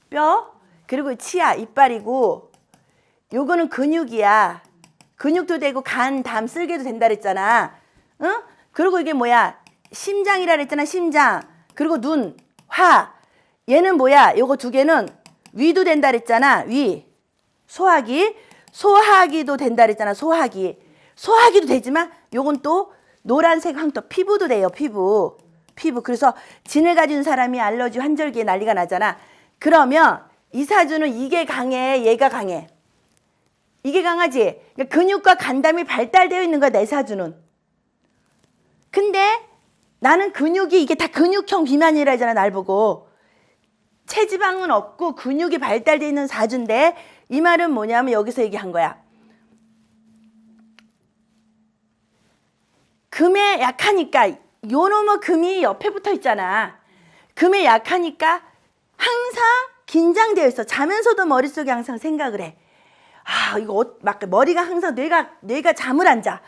뼈, 그리고 치아, 이빨이고, 요거는 근육이야. 근육도 되고 간, 담, 쓸개도 된다 그랬잖아. 응? 그리고 이게 뭐야? 심장이라 그랬잖아, 심장. 그리고 눈, 화. 얘는 뭐야? 요거 두 개는 위도 된다 그랬잖아, 위. 소화기. 소화기도 된다 그랬잖아, 소화기. 소화기도 되지만 요건 또 노란색 황토, 피부도 돼요, 피부. 그래서 진을 가진 사람이 알러지, 환절기에 난리가 나잖아. 그러면 이 사주는 이게 강해, 얘가 강해. 이게 강하지. 그러니까 근육과 간담이 발달되어 있는 거야, 내 사주는. 근데 나는 근육이 이게 다 근육형 비만이라 하잖아, 날 보고. 체지방은 없고 근육이 발달되어 있는 사주인데 이 말은 뭐냐면 여기서 얘기한 거야. 금에 약하니까 요놈의 금이 옆에 붙어 있잖아. 금에 약하니까 항상 긴장되어 있어. 자면서도 머릿속에 항상 생각을 해. 아, 이거 막 머리가 항상 뇌가 잠을 안 자.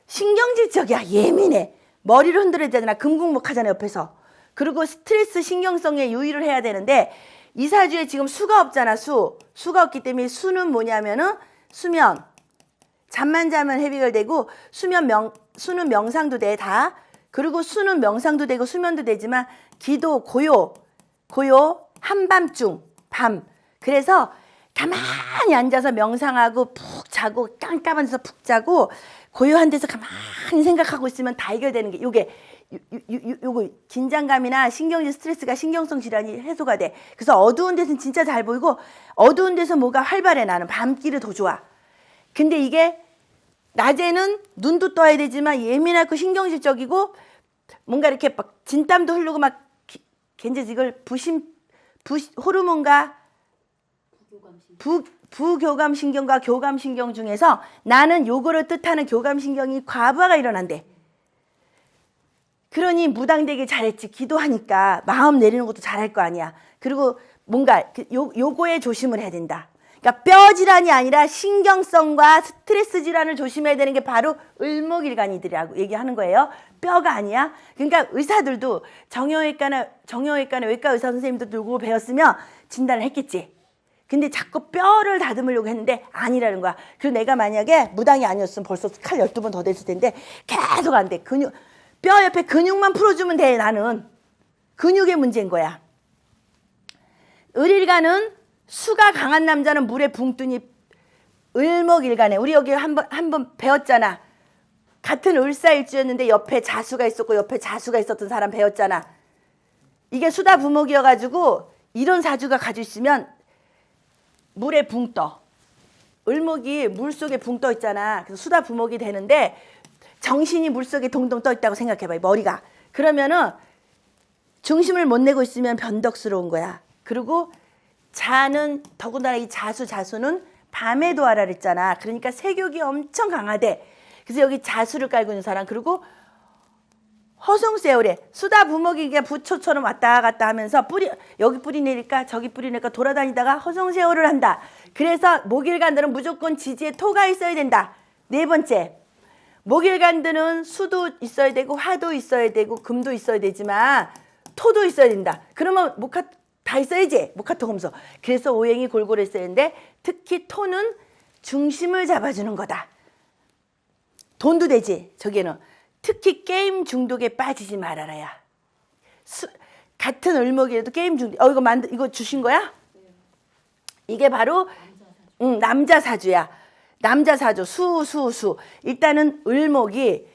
신경질적이야. 예민해. 머리를 흔들어야 되잖아. 금국목 하잖아, 옆에서. 그리고 스트레스 신경성에 유의를 해야 되는데 이 사주에 지금 수가 없잖아, 수가 없기 때문에 수는 뭐냐면은 수면. 잠만 자면 해결되고 수는 명상도 돼, 다. 그리고 수는 명상도 되고 수면도 되지만 기도, 고요, 한밤중, 밤. 그래서 가만히 앉아서 명상하고 푹 자고 깜깜한 데서 푹 자고 고요한 데서 가만히 생각하고 있으면 다 해결되는 게 요거 긴장감이나 신경질 스트레스가 신경성 질환이 해소가 돼. 그래서 어두운 데서는 진짜 잘 보이고 어두운 데서 뭐가 활발해. 나는 밤길이 더 좋아. 근데 이게 낮에는 눈도 떠야 되지만 예민하고 신경질적이고 뭔가 이렇게 막 진땀도 흐르고 막 괜찮지. 이걸 호르몬과 부교감신경과 교감신경 중에서 나는 요거를 뜻하는 교감신경이 과부하가 일어난대. 그러니 무당되게 잘했지. 기도하니까 마음 내리는 것도 잘할 거 아니야. 그리고 뭔가 요거에 조심을 해야 된다. 그러니까 뼈 질환이 아니라 신경성과 스트레스 질환을 조심해야 되는 게 바로 을목일간이들이라고 얘기하는 거예요. 뼈가 아니야. 그러니까 의사들도 정형외과나 외과 의사 선생님도 누구 배웠으면 진단을 했겠지. 근데 자꾸 뼈를 다듬으려고 했는데 아니라는 거야. 그리고 내가 만약에 무당이 아니었으면 벌써 칼 12번 더 됐을 텐데 계속 안 돼. 뼈 옆에 근육만 풀어주면 돼. 나는 근육의 문제인 거야. 을일간은 수가 강한 남자는 물에 붕 뜨니 을목일간에 우리 여기 한번 배웠잖아. 같은 을사일주였는데 옆에 자수가 있었고 옆에 자수가 있었던 사람 배웠잖아. 이게 수다 부목이어가지고 이런 사주가 가지고 있으면 물에 붕 떠. 을목이 물속에 붕 떠 있잖아. 그래서 수다 부목이 되는데 정신이 물속에 동동 떠 있다고 생각해봐. 머리가. 그러면은 중심을 못 내고 있으면 변덕스러운 거야. 그리고 자는 더군다나 이 자수는 밤에도 하라 그랬잖아. 그러니까 색욕이 엄청 강하대. 그래서 여기 자수를 깔고 있는 사람. 그리고 허송세월에 수다 부목이 그냥 부초처럼 왔다 갔다 하면서 여기 뿌리 내릴까 저기 뿌리 내릴까 돌아다니다가 허송세월을 한다. 그래서 목일간들은 무조건 지지에 토가 있어야 된다. 네 번째, 목일간들은 수도 있어야 되고 화도 있어야 되고 금도 있어야 되지만 토도 있어야 된다. 그러면 다 있어야지. 목화토금소. 그래서 오행이 골고루 있어야 되는데 특히 토는 중심을 잡아주는 거다. 돈도 되지. 저기는 특히 게임 중독에 빠지지 말아라야. 같은 을목이라도 게임 중독. 이거 주신 거야? 이게 바로 남자 사주야. 남자 사주 수. 일단은 을목이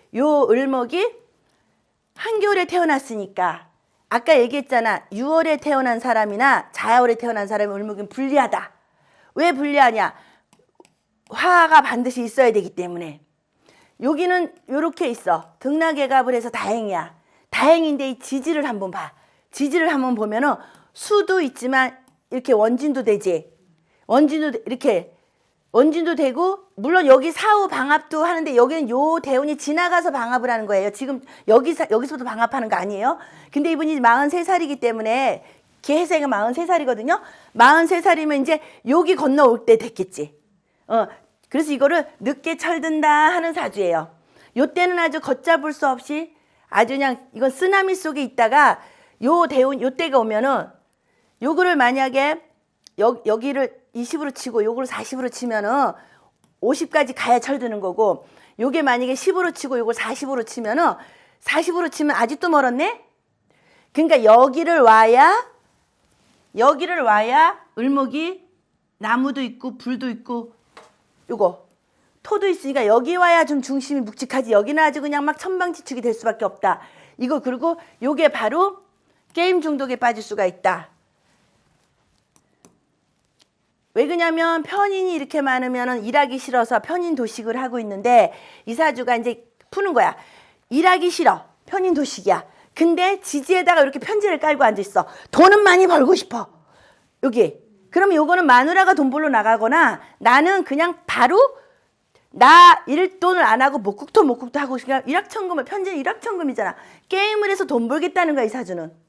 한겨울에 태어났으니까 아까 얘기했잖아. 6월에 태어난 사람이나 자야월에 태어난 사람이 을목은 불리하다. 왜 불리하냐? 화가 반드시 있어야 되기 때문에. 여기는 요렇게 있어. 등락애갑을 해서 다행이야. 다행인데 이 지지를 한번 봐. 지지를 한번 보면은 수도 있지만 이렇게 원진도 되지. 원진도 이렇게 원진도 되고 물론 여기 사후 방합도 하는데 여기는 요 대운이 지나가서 방합을 하는 거예요. 지금 여기서부터 방합하는 거 아니에요. 근데 이분이 43살이기 때문에 개해생은 43살이거든요. 43살이면 이제 여기 건너올 때 됐겠지. 그래서 이거를 늦게 철든다 하는 사주예요. 요때는 아주 걷잡을 수 없이 아주 그냥 이건 쓰나미 속에 있다가 요 대운 요때가 오면은 요거를 만약에 여기를 20으로 치고 요거를 40으로 치면은 50까지 가야 철드는 거고, 요게 만약에 10으로 치고 요걸 40으로 치면은 40으로 치면 아직도 멀었네. 그러니까 여기를 와야 을목이 나무도 있고 불도 있고 요거 토도 있으니까 여기 와야 좀 중심이 묵직하지. 여기는 아주 그냥 막 천방지축이 될 수밖에 없다. 이거. 그리고 요게 바로 게임 중독에 빠질 수가 있다. 왜 그러냐면 편인이 이렇게 많으면 일하기 싫어서 편인 도식을 하고 있는데 이 사주가 이제 푸는 거야. 일하기 싫어. 편인 도식이야. 근데 지지에다가 이렇게 편지를 깔고 앉아있어. 돈은 많이 벌고 싶어. 여기. 그러면 요거는 마누라가 돈 벌러 나가거나 나는 그냥 바로 나 일돈을 안 하고 목국토 하고 그냥 일확천금을, 편지는 일확천금이잖아. 게임을 해서 돈 벌겠다는 거야, 이 사주는.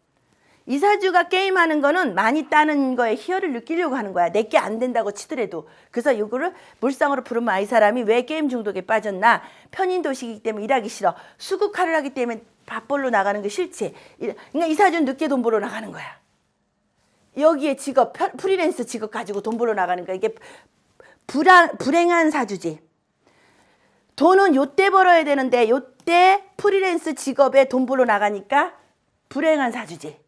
이 사주가 게임하는 거는 많이 따는 거에 희열을 느끼려고 하는 거야. 내게 안 된다고 치더라도. 그래서 이거를 물상으로 부르면 이 사람이 왜 게임 중독에 빠졌나. 편인 도식이기 때문에 일하기 싫어. 수국화를 하기 때문에 밥 벌러 나가는 게 싫지. 그러니까 이 사주는 늦게 돈 벌러 나가는 거야. 여기에 직업, 프리랜서 직업 가지고 돈 벌러 나가는 거야. 이게 불행한 사주지. 돈은 요때 벌어야 되는데 요때 프리랜서 직업에 돈 벌러 나가니까 불행한 사주지.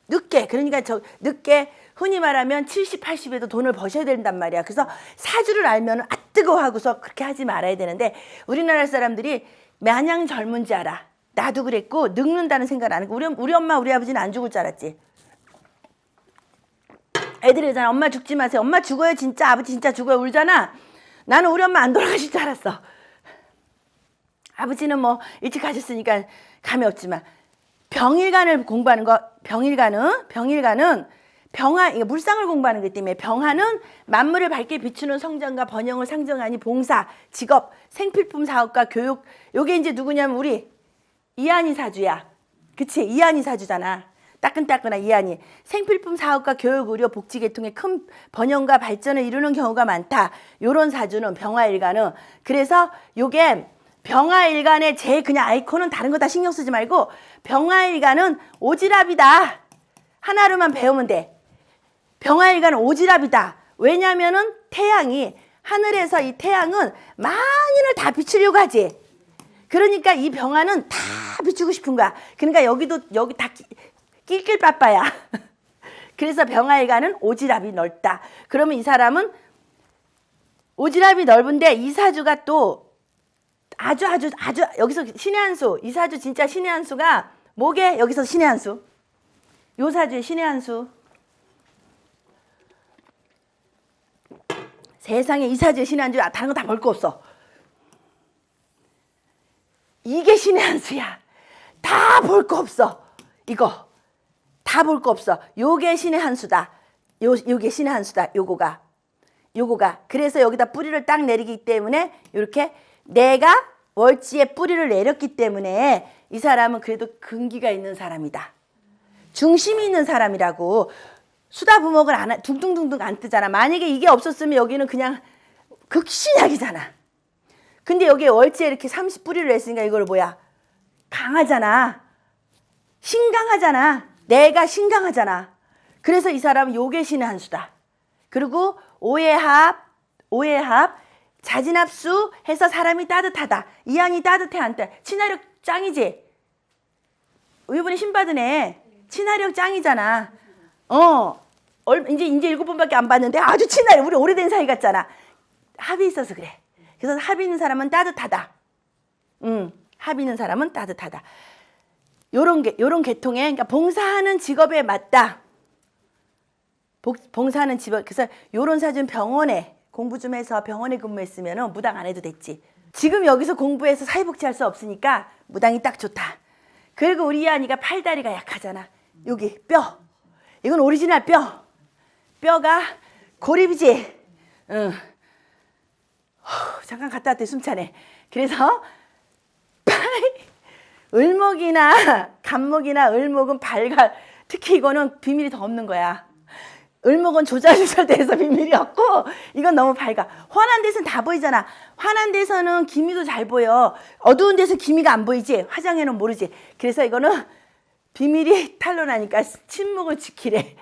늦게. 그러니까 늦게 흔히 말하면 70, 80에도 돈을 버셔야 된단 말이야. 그래서 사주를 알면 아 뜨거워하고서 그렇게 하지 말아야 되는데 우리나라 사람들이 마냥 젊은지 알아. 나도 그랬고 늙는다는 생각 안 하고 우리 엄마 우리 아버지는 안 죽을 줄 알았지. 애들이 그러잖아. 엄마 죽지 마세요. 엄마 죽어요 진짜. 아버지 진짜 죽어요. 울잖아. 나는 우리 엄마 안 돌아가실 줄 알았어. 아버지는 뭐 일찍 가셨으니까 감이 없지만 병일간을 공부하는 거. 병일간은 병화, 물상을 공부하는 거기 때문에 병화는 만물을 밝게 비추는 성장과 번영을 상정하니 봉사, 직업, 생필품 사업과 교육. 요게 이제 누구냐면 우리 이한이 사주야. 그치? 이한이 사주잖아. 따끈따끈한 이한이. 생필품 사업과 교육, 의료, 복지 계통의 큰 번영과 발전을 이루는 경우가 많다. 요런 사주는 병화일간은. 그래서 요게 병화일간의 제 그냥 아이콘은 다른 거 다 신경 쓰지 말고 병화일간은 오지랖이다. 하나로만 배우면 돼. 병화일간은 오지랖이다. 왜냐면은 태양이 하늘에서 이 태양은 만인을 다 비추려고 하지. 그러니까 이 병화는 다 비추고 싶은 거야. 그러니까 여기 다 낄낄빠빠야. 그래서 병화일간은 오지랖이 넓다. 그러면 이 사람은 오지랖이 넓은데 이 사주가 또 아주 여기서 신의 한 수. 이 사주 진짜 신의 한 수가 뭐게? 여기서 신의 한 수. 요 사주의 신의 한 수. 세상에 이 사주의 신의 한 수 다른 거 다 볼 거 없어. 이게 신의 한 수야. 다 볼 거 없어. 이거 다 볼 거 없어. 요게 신의 한 수다. 요게 신의 한 수다. 요거가. 그래서 여기다 뿌리를 딱 내리기 때문에 이렇게 내가 월지에 뿌리를 내렸기 때문에 이 사람은 그래도 근기가 있는 사람이다. 중심이 있는 사람이라고. 수다 부먹을 둥둥둥둥 안 뜨잖아. 만약에 이게 없었으면 여기는 그냥 극신약이잖아. 근데 여기에 월지에 이렇게 30뿌리를 냈으니까 이걸 뭐야? 강하잖아. 신강하잖아. 내가 신강하잖아. 그래서 이 사람은 요게 신의 한 수다. 그리고 오해합, 자진합수 해서 사람이 따뜻하다. 이한이 따뜻해 안 따? 친화력 짱이지? 이번에 신받은 애 친화력 짱이잖아. 이제 7번밖에 안 봤는데 아주 친화력. 우리 오래된 사이 같잖아. 합이 있어서 그래. 그래서 합이 있는 사람은 따뜻하다. 합이 있는 사람은 따뜻하다. 요런 계통에, 그러니까 봉사하는 직업에 맞다. 봉사하는 직업. 그래서 요런 사주는 병원에 공부 좀 해서 병원에 근무했으면 무당 안 해도 됐지. 지금 여기서 공부해서 사회복지 할 수 없으니까 무당이 딱 좋다. 그리고 우리 이한이가 팔다리가 약하잖아. 여기 뼈. 이건 오리지널 뼈. 뼈가 고립이지. 응. 잠깐 갔다 왔더니 숨차네. 그래서 을목이나 간목이나 을목은 밝아. 특히 이거는 비밀이 더 없는 거야. 을목은 조잘조잘돼서 비밀이 없고 이건 너무 밝아. 환한 데서는 다 보이잖아. 환한 데서는 기미도 잘 보여. 어두운 데서 기미가 안 보이지. 화장해는 모르지. 그래서 이거는 비밀이 탄로나니까 침묵을 지키래.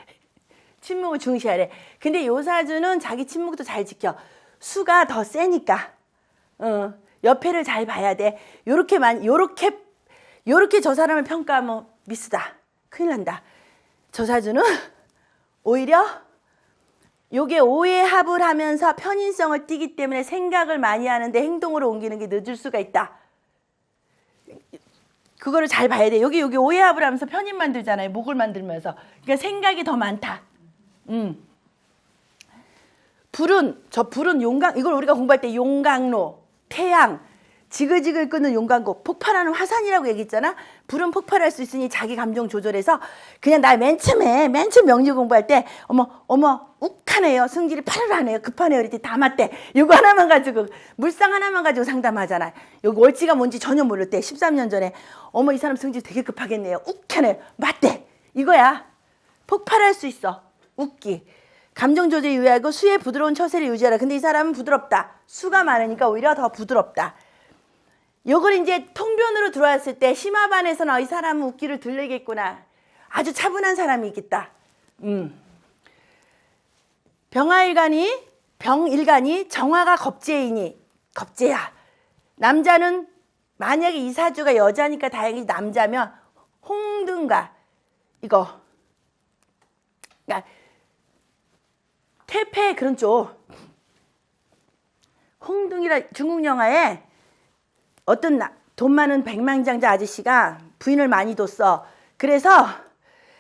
침묵을 중시하래. 근데 요 사주는 자기 침묵도 잘 지켜. 수가 더 세니까. 옆에를 잘 봐야 돼. 요렇게 저 사람을 평가하면 미스다. 큰일 난다. 저 사주는 오히려 요게 오해합을 하면서 편인성을 띠기 때문에 생각을 많이 하는데 행동으로 옮기는 게 늦을 수가 있다. 그거를 잘 봐야 돼. 여기 오해합을 하면서 편인 만들잖아요. 목을 만들면서. 그러니까 생각이 더 많다. 불은 용광, 이걸 우리가 공부할 때 용광로, 태양, 지글지글 끄는 용광고, 폭발하는 화산이라고 얘기했잖아. 불은 폭발할 수 있으니 자기 감정 조절해서 그냥 나 맨 처음 명리 공부할 때 어머 욱하네요. 성질이 파르르하네요. 급하네요. 이렇게 다 맞대. 이거 하나만 가지고 물상 하나만 가지고 상담하잖아. 여기 월지가 뭔지 전혀 모를 때 13년 전에 어머 이 사람 성질 되게 급하겠네요. 욱하네. 맞대. 이거야. 폭발할 수 있어. 웃기. 감정 조절이 유의하고 수의 부드러운 처세를 유지하라. 근데 이 사람은 부드럽다. 수가 많으니까 오히려 더 부드럽다. 요걸 이제 통변으로 들어왔을 때 심화반에서는 이 사람은 웃기를 들리겠구나. 아주 차분한 사람이 있겠다. 병일간이 정화가 겁재이니 겁재야. 남자는 만약에 이 사주가 여자니까 다행히 남자면 홍등가 이거 그러니까 퇴폐 그런 쪽 홍등이라 중국 영화에 어떤 돈 많은 백만장자 아저씨가 부인을 많이 뒀어. 그래서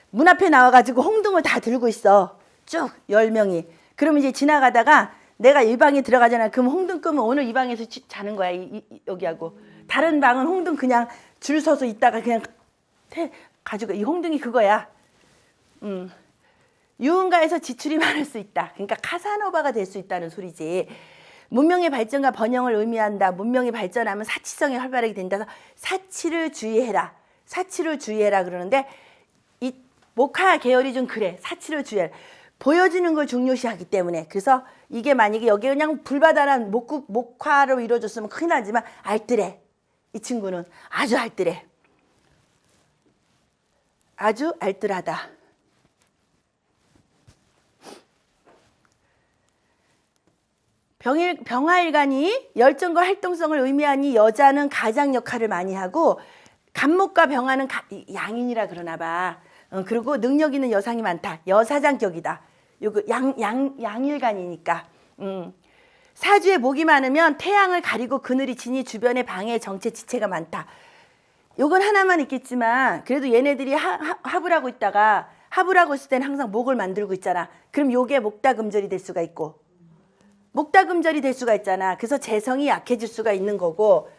문 앞에 나와가지고 홍등을 다 들고 있어. 쭉 10명이. 그러면 이제 지나가다가 내가 이 방에 들어가잖아. 그럼 홍등 끄면 오늘 이 방에서 자는 거야. 여기하고. 다른 방은 홍등 그냥 줄 서서 있다가 그냥 가지고 이 홍등이 그거야. 유흥가에서 지출이 많을 수 있다. 그러니까 카사노바가 될 수 있다는 소리지. 문명의 발전과 번영을 의미한다. 문명이 발전하면 사치성이 활발하게 된다. 사치를 주의해라. 사치를 주의해라 그러는데 이 목화 계열이 좀 그래. 사치를 주의해라. 보여지는 걸 중요시하기 때문에. 그래서 이게 만약에 여기 그냥 불바다란 목화로 이루어졌으면 큰일 나지만 알뜰해. 이 친구는 아주 알뜰해. 아주 알뜰하다. 병화일간이 열정과 활동성을 의미하니 여자는 가장 역할을 많이 하고 간목과 병화는 양인이라 그러나 봐. 그리고 능력 있는 여상이 많다. 여사장격이다. 요거 양일간이니까. 사주에 목이 많으면 태양을 가리고 그늘이 지니 주변에 방해 정체 지체가 많다. 요건 하나만 있겠지만 그래도 얘네들이 합을 하고 있다가 합을 하고 있을 때는 항상 목을 만들고 있잖아. 그럼 요게 목다금절이 될 수가 있고 목다금절이 될 수가 있잖아. 그래서 재성이 약해질 수가 있는 거고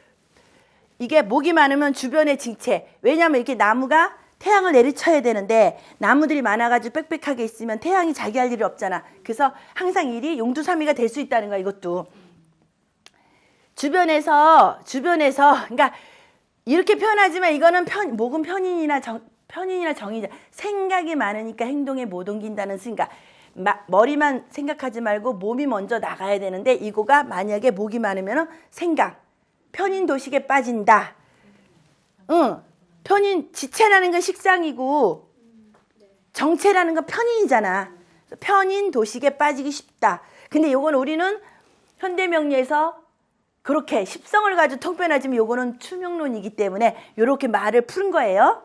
이게 목이 많으면 주변의 징체. 왜냐하면 이렇게 나무가 태양을 내리쳐야 되는데 나무들이 많아가지고 빽빽하게 있으면 태양이 자기 할 일이 없잖아. 그래서 항상 일이 용두사미가 될 수 있다는 거야. 이것도. 주변에서 그러니까 이렇게 표현하지만 이거는 목은 편인이나 정이자 생각이 많으니까 행동에 못 옮긴다는 생각. 머리만 생각하지 말고 몸이 먼저 나가야 되는데 이거가 만약에 목이 많으면 생각, 편인 도식에 빠진다. 편인, 지체라는 건 식상이고 정체라는 건 편인이잖아. 편인 도식에 빠지기 쉽다. 근데 요건 우리는 현대명리에서 그렇게 십성을 가지고 통변하지만 요거는 추명론이기 때문에 요렇게 말을 푸는 거예요.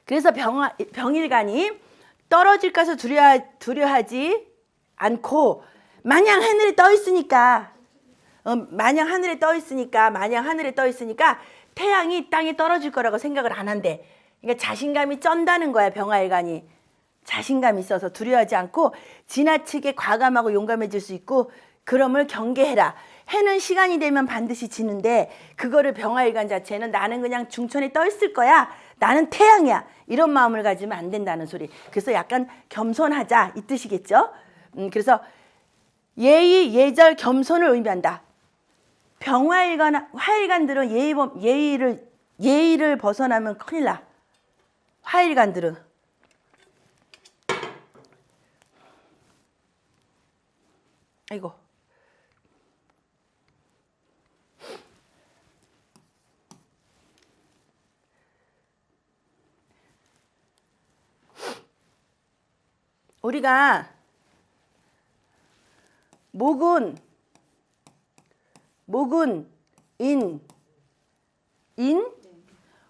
그래서 병일간이 떨어질 것을 두려워하지 않고 마냥 하늘에 떠 있으니까 태양이 땅에 떨어질 거라고 생각을 안 한대. 그러니까 자신감이 쩐다는 거야. 병화일간이. 자신감이 있어서 두려워하지 않고 지나치게 과감하고 용감해질 수 있고 그럼을 경계해라. 해는 시간이 되면 반드시 지는데 그거를 병화일간 자체는 나는 그냥 중천에 떠 있을 거야. 나는 태양이야. 이런 마음을 가지면 안 된다는 소리. 그래서 약간 겸손하자 이 뜻이겠죠. 그래서 예의, 예절, 겸손을 의미한다. 병화일간, 화일간들은 예의를 벗어나면 큰일 나. 화일간들은. 아이고. 우리가 목은 인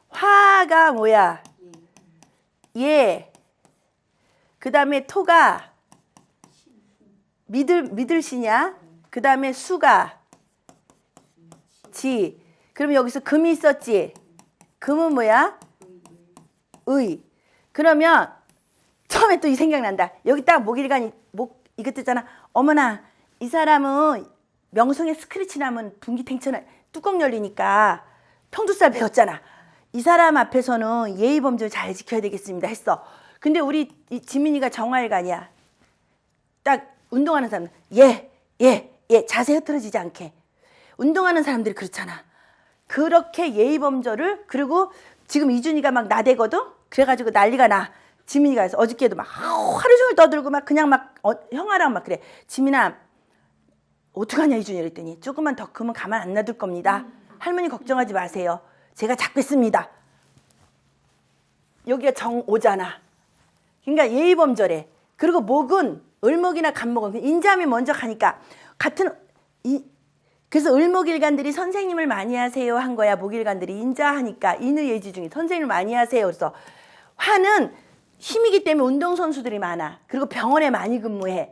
화가 뭐야? 예. 그 다음에 토가 믿을시냐? 그 다음에 수가 지. 그럼 여기서 금이 있었지? 금은 뭐야? 의. 그러면 처음에 또 이 생각난다. 여기 딱 목일간 이거 뜨잖아. 어머나 이 사람은 명성의 스크래치 나면 분기탱천 뚜껑 열리니까 평두살 배웠잖아. 이 사람 앞에서는 예의범절 잘 지켜야 되겠습니다 했어. 근데 우리 지민이가 정화일간이야. 딱 운동하는 사람 예 자세 흐트러지지 않게. 운동하는 사람들이 그렇잖아. 그렇게 예의범절을. 그리고 지금 이준이가 막 나대거든. 그래가지고 난리가 나. 지민이가 어저께도 막 하루 종일 떠들고 막 그냥 막 형아랑 막 그래. 지민아 어떡하냐 이준이 이랬더니 조금만 더 크면 가만 안 놔둘 겁니다. 할머니 걱정하지 마세요. 제가 잡겠습니다. 여기가 정오잖아. 그러니까 예의범절해. 그리고 목은 을목이나 간목은 인자함이 먼저 가니까 그래서 을목일간들이 선생님을 많이 하세요 한 거야. 목일간들이 인자하니까 인의 예지 중에 선생님을 많이 하세요. 그래서 화는 힘이기 때문에 운동선수들이 많아. 그리고 병원에 많이 근무해.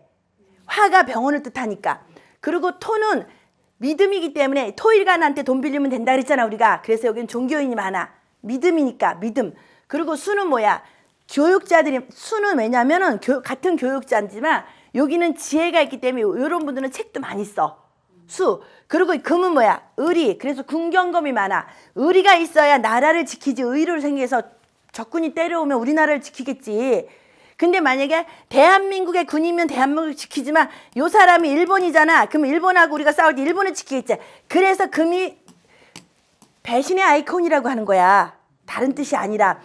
화가 병원을 뜻하니까. 그리고 토는 믿음이기 때문에 토일간한테 돈 빌리면 된다 그랬잖아 우리가. 그래서 여기는 종교인이 많아. 믿음이니까 믿음. 그리고 수는 뭐야? 교육자들이. 수는 왜냐면은 같은 교육자지만 여기는 지혜가 있기 때문에 이런 분들은 책도 많이 써. 수. 그리고 금은 뭐야? 의리. 그래서 군경검이 많아. 의리가 있어야 나라를 지키지. 의리로 생겨서 적군이 때려오면 우리나라를 지키겠지. 근데 만약에 대한민국의 군이면 대한민국을 지키지만 요 사람이 일본이잖아. 그럼 일본하고 우리가 싸울 때 일본을 지키겠지. 그래서 금이 배신의 아이콘이라고 하는 거야. 다른 뜻이 아니라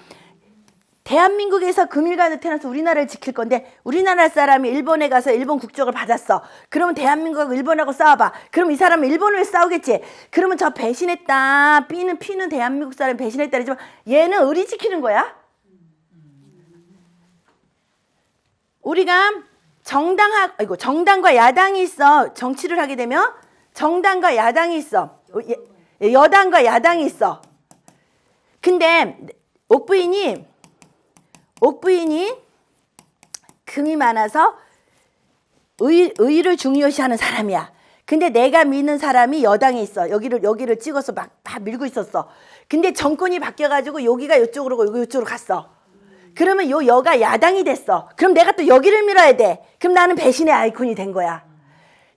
대한민국에서 금일간을 태어나서 우리나라를 지킬 건데 우리나라 사람이 일본에 가서 일본 국적을 받았어. 그러면 대한민국하고 일본하고 싸워봐. 그럼 이 사람은 일본을 싸우겠지. 그러면 저 배신했다. 피는 대한민국 사람이 배신했다. 그러지만 얘는 의리 지키는 거야. 우리가 정당과 야당이 있어. 정치를 하게 되면 정당과 야당이 있어. 여당과 야당이 있어. 근데 옥부인이 금이 많아서 의의를 중요시하는 사람이야. 근데 내가 믿는 사람이 여당에 있어. 여기를 찍어서 막 다 밀고 있었어. 근데 정권이 바뀌어가지고 여기가 이쪽으로 가고 이쪽으로 갔어. 그러면 요 여가 야당이 됐어. 그럼 내가 또 여기를 밀어야 돼. 그럼 나는 배신의 아이콘이 된 거야.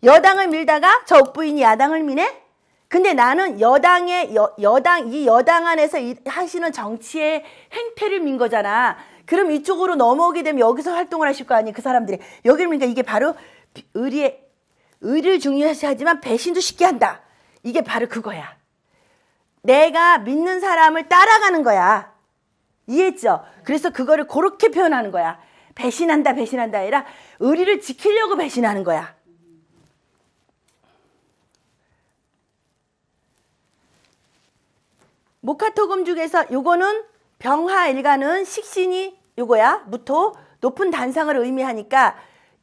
여당을 밀다가 저 옥부인이 야당을 미네? 근데 나는 이 여당 안에서 하시는 정치의 행태를 민 거잖아. 그럼 이쪽으로 넘어오게 되면 여기서 활동을 하실 거 아니에요, 그 사람들이. 여기를 보니까 이게 바로 의를 중요시하지만 배신도 쉽게 한다. 이게 바로 그거야. 내가 믿는 사람을 따라가는 거야. 이해했죠? 그래서 그거를 그렇게 표현하는 거야. 배신한다 아니라 의리를 지키려고 배신하는 거야. 목화토금 중에서 요거는 병화일간은 식신이 요거야. 무토. 높은 단상을 의미하니까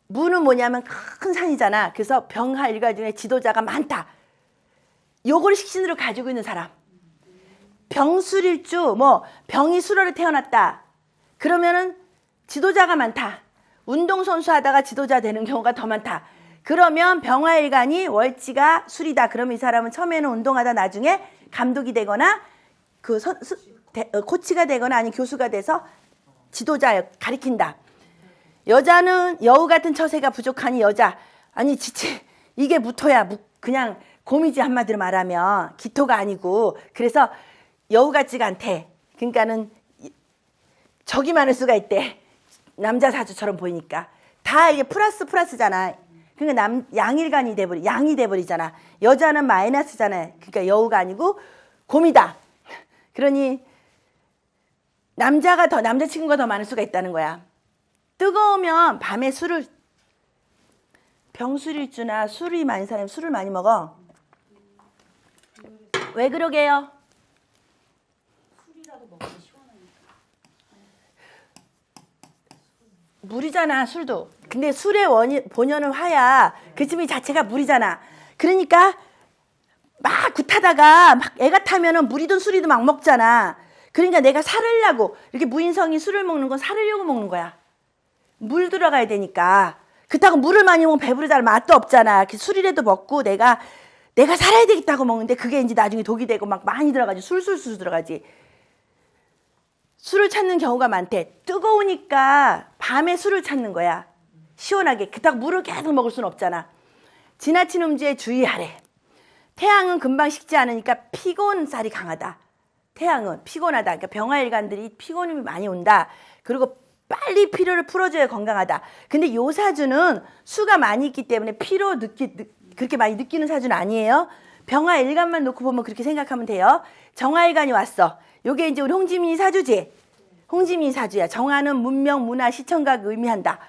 무는 뭐냐면 큰 산이잖아. 그래서 병화일간 중에 지도자가 많다. 요거를 식신으로 가지고 있는 사람. 병술일주 병이 수로를 태어났다. 그러면은 지도자가 많다. 운동선수 하다가 지도자 되는 경우가 더 많다. 그러면 병화일간이 월지가 술이다. 그러면 이 사람은 처음에는 운동하다 나중에 감독이 되거나 코치가 되거나 아니 교수가 돼서 지도자 가리킨다. 여자는 여우 같은 처세가 부족하니 여자. 아니 지체 이게 무토야. 그냥 곰이지 한마디로 말하면 기토가 아니고. 그래서 여우 같지가 않대. 그러니까는 적이 많을 수가 있대. 남자 사주처럼 보이니까. 다 이게 플러스잖아. 그러니까 양이 돼버리잖아. 여자는 마이너스잖아요. 그러니까 여우가 아니고 곰이다. 그러니 남자친구가 더 많을 수가 있다는 거야. 뜨거우면 밤에 병술일주나 술이 많은 사람이 술을 많이 먹어. 왜 그러게요? 술이라도 먹으면 시원하니까. 물이잖아, 술도. 근데 술의 본연은 화야. 그 집이 자체가 물이잖아. 그러니까 막 굿하다가 막 애가 타면은 물이든 술이든 막 먹잖아. 그러니까 내가 살으려고, 이렇게 무인성이 술을 먹는 건 살으려고 먹는 거야. 물 들어가야 되니까. 그렇다고 물을 많이 먹으면 배부르잖아. 맛도 없잖아. 술이라도 먹고 내가 살아야 되겠다고 먹는데 그게 이제 나중에 독이 되고 막 많이 들어가지. 술술술 들어가지. 술을 찾는 경우가 많대. 뜨거우니까 밤에 술을 찾는 거야. 시원하게. 그렇다고 물을 계속 먹을 수는 없잖아. 지나친 음주에 주의하래. 태양은 금방 식지 않으니까 피곤살이 강하다. 태양은 피곤하다. 그러니까 병화일간들이 피곤함이 많이 온다. 그리고 빨리 피로를 풀어줘야 건강하다. 근데 요 사주는 수가 많이 있기 때문에 그렇게 많이 느끼는 사주는 아니에요. 병화일간만 놓고 보면 그렇게 생각하면 돼요. 정화일간이 왔어. 요게 이제 우리 홍지민이 사주지. 홍지민이 사주야. 정화는 문명, 문화, 시청각 의미한다.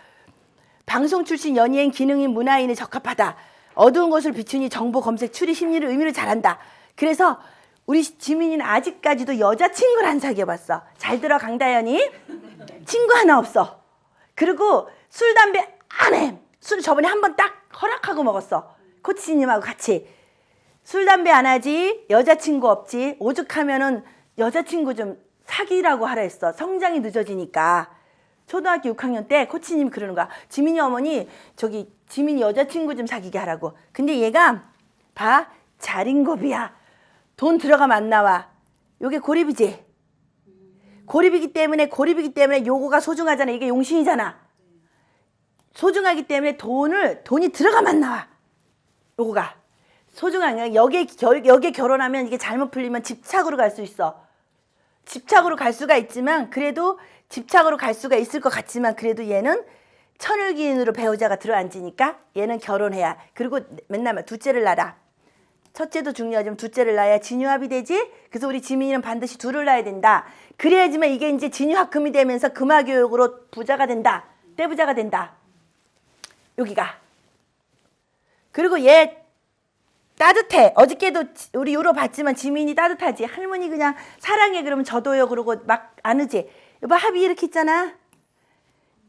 방송 출신 연예인, 기능인, 문화인에 적합하다. 어두운 것을 비추니 정보 검색, 추리, 심리를 의미를 잘한다. 그래서 우리 지민이는 아직까지도 여자친구를 안 사귀어봤어. 잘 들어, 강다연이. 친구 하나 없어. 그리고 술, 담배 안 해. 술 저번에 한 번 딱 허락하고 먹었어. 코치님하고 같이. 술, 담배 안 하지. 여자친구 없지. 오죽하면은 여자친구 좀 사귀라고 하라 했어. 성장이 늦어지니까. 초등학교 6학년 때 코치님이 그러는 거야. 지민이 어머니 지민이 여자친구 좀 사귀게 하라고. 근데 얘가 봐. 자린고비야. 돈 들어가면 안 나와. 요게 고립이지. 고립이기 때문에 요거가 소중하잖아. 이게 용신이잖아. 소중하기 때문에 돈이 들어가면 안 나와. 요거가 소중한 거야. 여기에 결혼하면 이게 잘못 풀리면 집착으로 갈 수 있어. 집착으로 갈 수가 있지만 그래도 집착으로 갈 수가 있을 것 같지만 그래도 얘는 천을기운으로 배우자가 들어앉으니까 얘는 결혼해야. 그리고 맨날 둘째를 낳아라. 첫째도 중요하지만 둘째를 낳아야 진유합이 되지. 그래서 우리 지민이는 반드시 둘을 낳아야 된다. 그래야지만 이게 이제 진유합금이 되면서 금화교육으로 부자가 된다. 떼부자가 된다. 여기가. 그리고 얘 따뜻해. 어저께도 우리 요로 봤지만 지민이 따뜻하지. 할머니 그냥 사랑해 그러면 저도요 그러고 막 안으지. 여보 합의 이렇게 있잖아.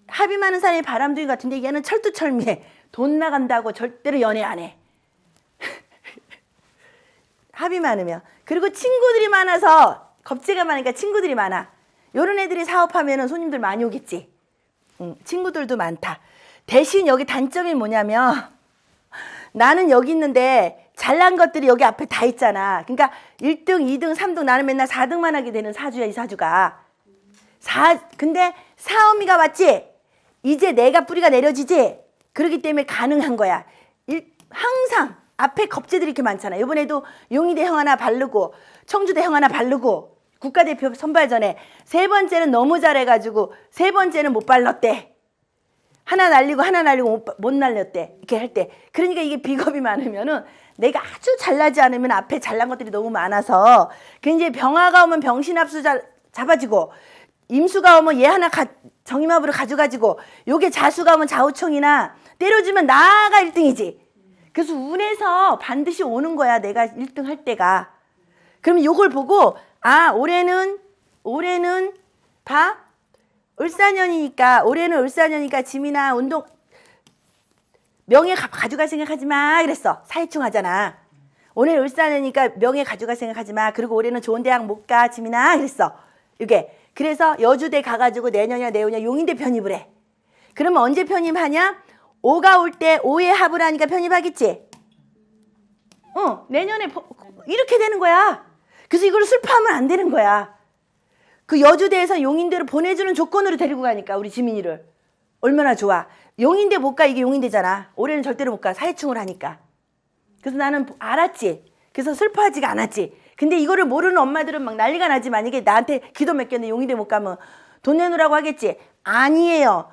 합의 많은 사람이 바람둥이 같은데 얘는 철두철미해. 돈 나간다고 절대로 연애 안 해. 합이 많으면. 그리고 친구들이 많아서 겁재가 많으니까 친구들이 많아. 요런 애들이 사업하면 손님들 많이 오겠지. 친구들도 많다. 대신 여기 단점이 뭐냐면 나는 여기 있는데 잘난 것들이 여기 앞에 다 있잖아. 그러니까 1등, 2등, 3등 나는 맨날 4등만 하게 되는 사주야 이 사주가. 근데 사오미가 왔지? 이제 내가 뿌리가 내려지지? 그렇기 때문에 가능한 거야. 항상 앞에 겁재들이 이렇게 많잖아. 이번에도 용의대 형 하나 바르고 청주대 형 하나 바르고 국가대표 선발전에 세 번째는 너무 잘해가지고 세 번째는 못 발랐대. 하나 날리고 못 날렸대. 이렇게 할 때. 그러니까 이게 비겁이 많으면은 내가 아주 잘나지 않으면 앞에 잘난 것들이 너무 많아서 그 이제 병화가 오면 병신합수 잡아지고 임수가 오면 얘 하나 정임합으로 가져가지고 요게 자수가 오면 좌우총이나 때려주면 나가 1등이지. 그래서 운에서 반드시 오는 거야. 내가 1등 할 때가. 그러면 요걸 보고 올해는 봐. 올해는 을사년이니까 지민아 운동 명예 가져갈 생각하지 마 그랬어. 사회충 하잖아. 올해 을사년이니까 명예 가져갈 생각하지 마. 그리고 올해는 좋은 대학 못 가 지민아 그랬어. 이게 그래서 여주대 가가지고 내년이나 내후년 용인대 편입을 해. 그러면 언제 편입하냐? 5가 올 때 5에 합을 하니까 편입하겠지. 내년에 이렇게 되는 거야. 그래서 이걸 슬퍼하면 안 되는 거야. 그 여주대에서 용인대로 보내주는 조건으로 데리고 가니까 우리 지민이를. 얼마나 좋아. 용인대 못 가. 이게 용인대잖아. 올해는 절대로 못 가. 사회충을 하니까. 그래서 나는 알았지. 그래서 슬퍼하지가 않았지. 근데 이거를 모르는 엄마들은 막 난리가 나지. 만약에 나한테 기도 맡겼는데 용인대 못 가면 돈 내놓으라고 하겠지. 아니에요.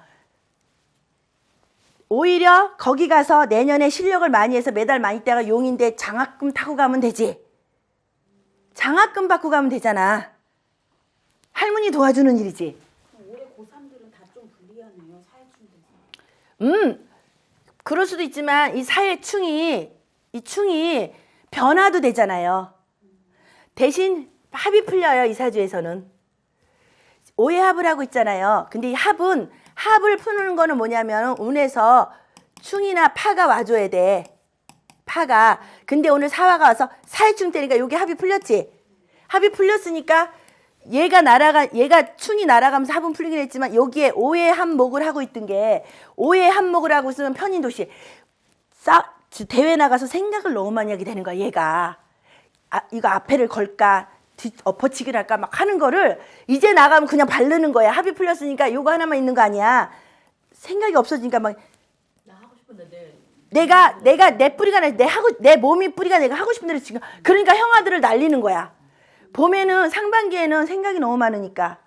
오히려 거기 가서 내년에 실력을 많이 해서 메달 많이 따가 용인대 장학금 타고 가면 되지. 장학금 받고 가면 되잖아. 할머니 도와주는 일이지. 올해 고3들은 다 좀 불리하네요. 사회충 돼서. 그럴 수도 있지만 이 사회충이 변화도 되잖아요. 대신 합이 풀려요. 이 사주에서는. 오해합을 하고 있잖아요. 근데 이 합을 푸는 거는 뭐냐면 운에서 충이나 파가 와줘야 돼. 파가. 근데 오늘 사화가 와서 사회충 때니까 여기 합이 풀렸지. 합이 풀렸으니까 얘가 충이 날아가면서 합은 풀리긴 했지만 여기에 오해 한목을 하고 있던 게 오해 한목을 하고 있으면 편인도시 대회 나가서 생각을 너무 많이 하게 되는 거야. 얘가 이거 앞에를 걸까 엎어치기를 할까 막 하는 거를 이제 나가면 그냥 바르는 거야. 합이 풀렸으니까 요거 하나만 있는 거 아니야. 생각이 없어지니까 막 나 하고 싶은데 내가 내 뿌리가 내 몸이 뿌리가 내가 하고 싶은 대로 지금 그러니까 형아들을 날리는 거야. 봄에는 상반기에는 생각이 너무 많으니까.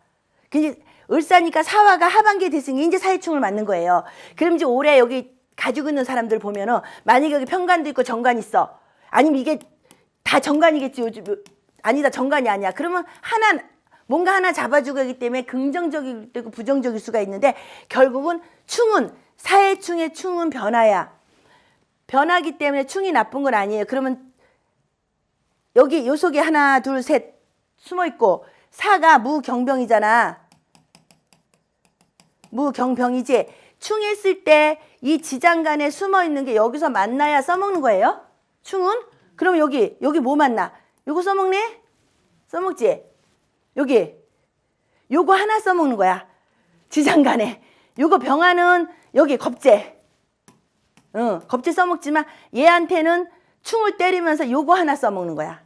근데 을사니까 사화가 하반기에 됐으니 이제 사회충을 맞는 거예요. 그럼 이제 올해 여기 가지고 있는 사람들 보면은 만약에 여기 편관도 있고 정관 있어. 아니면 이게 다 정관이겠지 요즘. 아니다 정관이 아니야. 그러면 뭔가 하나 잡아주고 하기 때문에 긍정적이고 되고 부정적일 수가 있는데 결국은 충은 사회충의 충은 변화야. 변하기 때문에 충이 나쁜 건 아니에요. 그러면 여기 요 속에 하나 둘 셋 숨어있고 사가 무경병이잖아. 무경병이지. 충했을 때 이 지장간에 숨어있는 게 여기서 만나야 써먹는 거예요. 충은? 그럼 여기 뭐 만나? 요거 써먹네? 써먹지? 여기 요거 하나 써먹는 거야. 지장간에. 요거 병화는 여기 겁재. 겁재 써먹지만 얘한테는 충을 때리면서 요거 하나 써먹는 거야.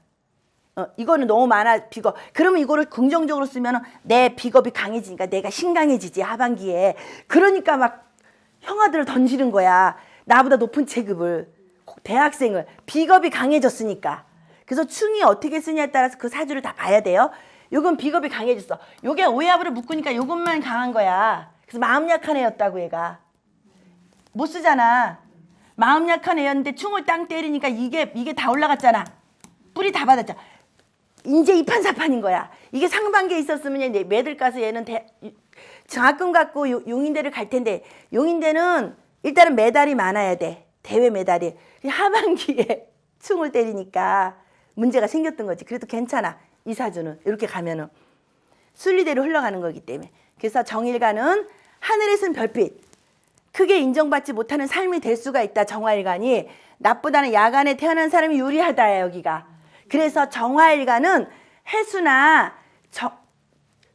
이거는 너무 많아 비겁. 그러면 이거를 긍정적으로 쓰면 내 비겁이 강해지니까 내가 신강해지지 하반기에. 그러니까 막 형아들을 던지는 거야. 나보다 높은 체급을 대학생을 비겁이 강해졌으니까. 그래서 충이 어떻게 쓰냐에 따라서 그 사주를 다 봐야 돼요. 요건 비겁이 강해졌어. 요게 오해합으로 묶으니까 요것만 강한 거야. 그래서 마음 약한 애였다고 얘가. 못 쓰잖아. 마음 약한 애였는데 충을 땅 때리니까 이게 다 올라갔잖아. 뿌리 다 받았잖아. 이제 이판사판인 거야. 이게 상반기에 있었으면 매들 가서 얘는 장학금 갖고 용인대를 갈 텐데 용인대는 일단은 메달이 많아야 돼. 대회 메달이. 하반기에 충을 때리니까 문제가 생겼던 거지. 그래도 괜찮아. 이 사주는 이렇게 가면은 순리대로 흘러가는 거기 때문에. 그래서 정일간은 하늘에선 별빛. 크게 인정받지 못하는 삶이 될 수가 있다. 정화일간이. 나보다는 야간에 태어난 사람이 유리하다. 여기가. 그래서 정화일간은 해수나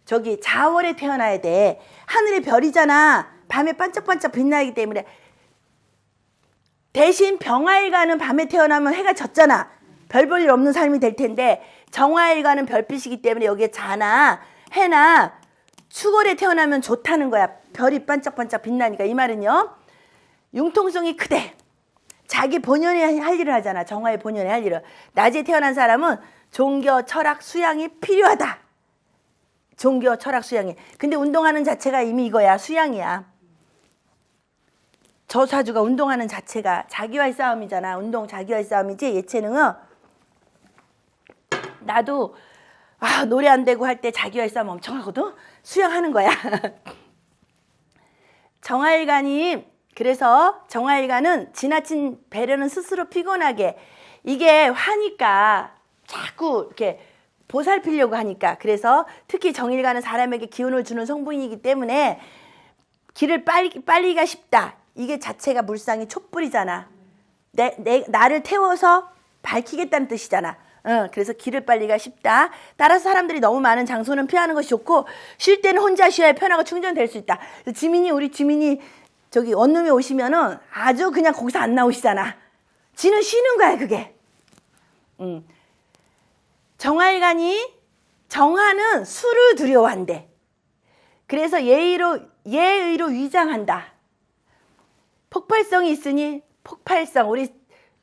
저기 자월에 태어나야 돼. 하늘의 별이잖아. 밤에 반짝반짝 빛나기 때문에. 대신 병화일간은 밤에 태어나면 해가 졌잖아. 별 볼 일 없는 삶이 될 텐데 정화일간은 별빛이기 때문에 여기에 자나 해나 축월에 태어나면 좋다는 거야. 별이 반짝반짝 빛나니까. 이 말은요. 융통성이 크대. 자기 본연의 할 일을 하잖아. 정화의 본연의 할 일을. 낮에 태어난 사람은 종교, 철학, 수양이 필요하다. 종교, 철학, 수양이. 근데 운동하는 자체가 이미 이거야. 수양이야. 저 사주가 운동하는 자체가 자기와의 싸움이잖아. 운동 자기와의 싸움이지. 예체능은 나도 노래 안 되고 할 때 자기와의 싸움 엄청 하거든. 수양하는 거야. 정화일간이 그래서 정화일간은 지나친 배려는 스스로 피곤하게 이게 화니까 자꾸 이렇게 보살피려고 하니까. 그래서 특히 정일간은 사람에게 기운을 주는 성분이기 때문에 길을 빨리가 쉽다. 이게 자체가 물상이 촛불이잖아. 나를 태워서 밝히겠다는 뜻이잖아. 그래서 길을 빨리가 쉽다. 따라서 사람들이 너무 많은 장소는 피하는 것이 좋고 쉴 때는 혼자 쉬어야 편하고 충전될 수 있다. 우리 지민이 저기 원룸에 오시면은 아주 그냥 거기서 안 나오시잖아. 지는 쉬는 거야 그게. 정화는 수를 두려워한대. 그래서 예의로 위장한다. 폭발성이 있으니 폭발성. 우리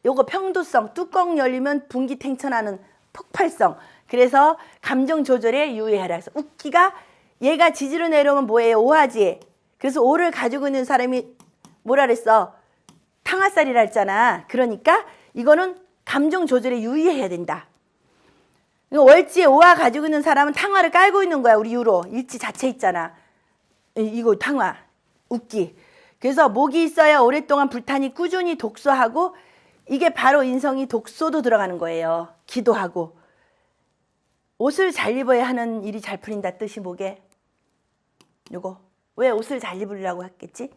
요거 평도성. 뚜껑 열리면 분기탱천하는 폭발성. 그래서 감정 조절에 유의하라. 그래서 웃기가 얘가 지지로 내려오면 뭐예요? 오하지. 그래서 오를 가지고 있는 사람이 뭐라 그랬어? 탕화살이라 했잖아. 그러니까 이거는 감정 조절에 유의해야 된다. 월지에 오화 가지고 있는 사람은 탕화를 깔고 있는 거야. 우리 유로 일지 자체 있잖아. 이거 탕화 웃기. 그래서 목이 있어야 오랫동안 불탄이 꾸준히 독소하고 이게 바로 인성이 독소도 들어가는 거예요. 기도하고 옷을 잘 입어야 하는 일이 잘 풀린다 뜻이 뭐게? 요거 왜 옷을 잘 입으려고 했겠지?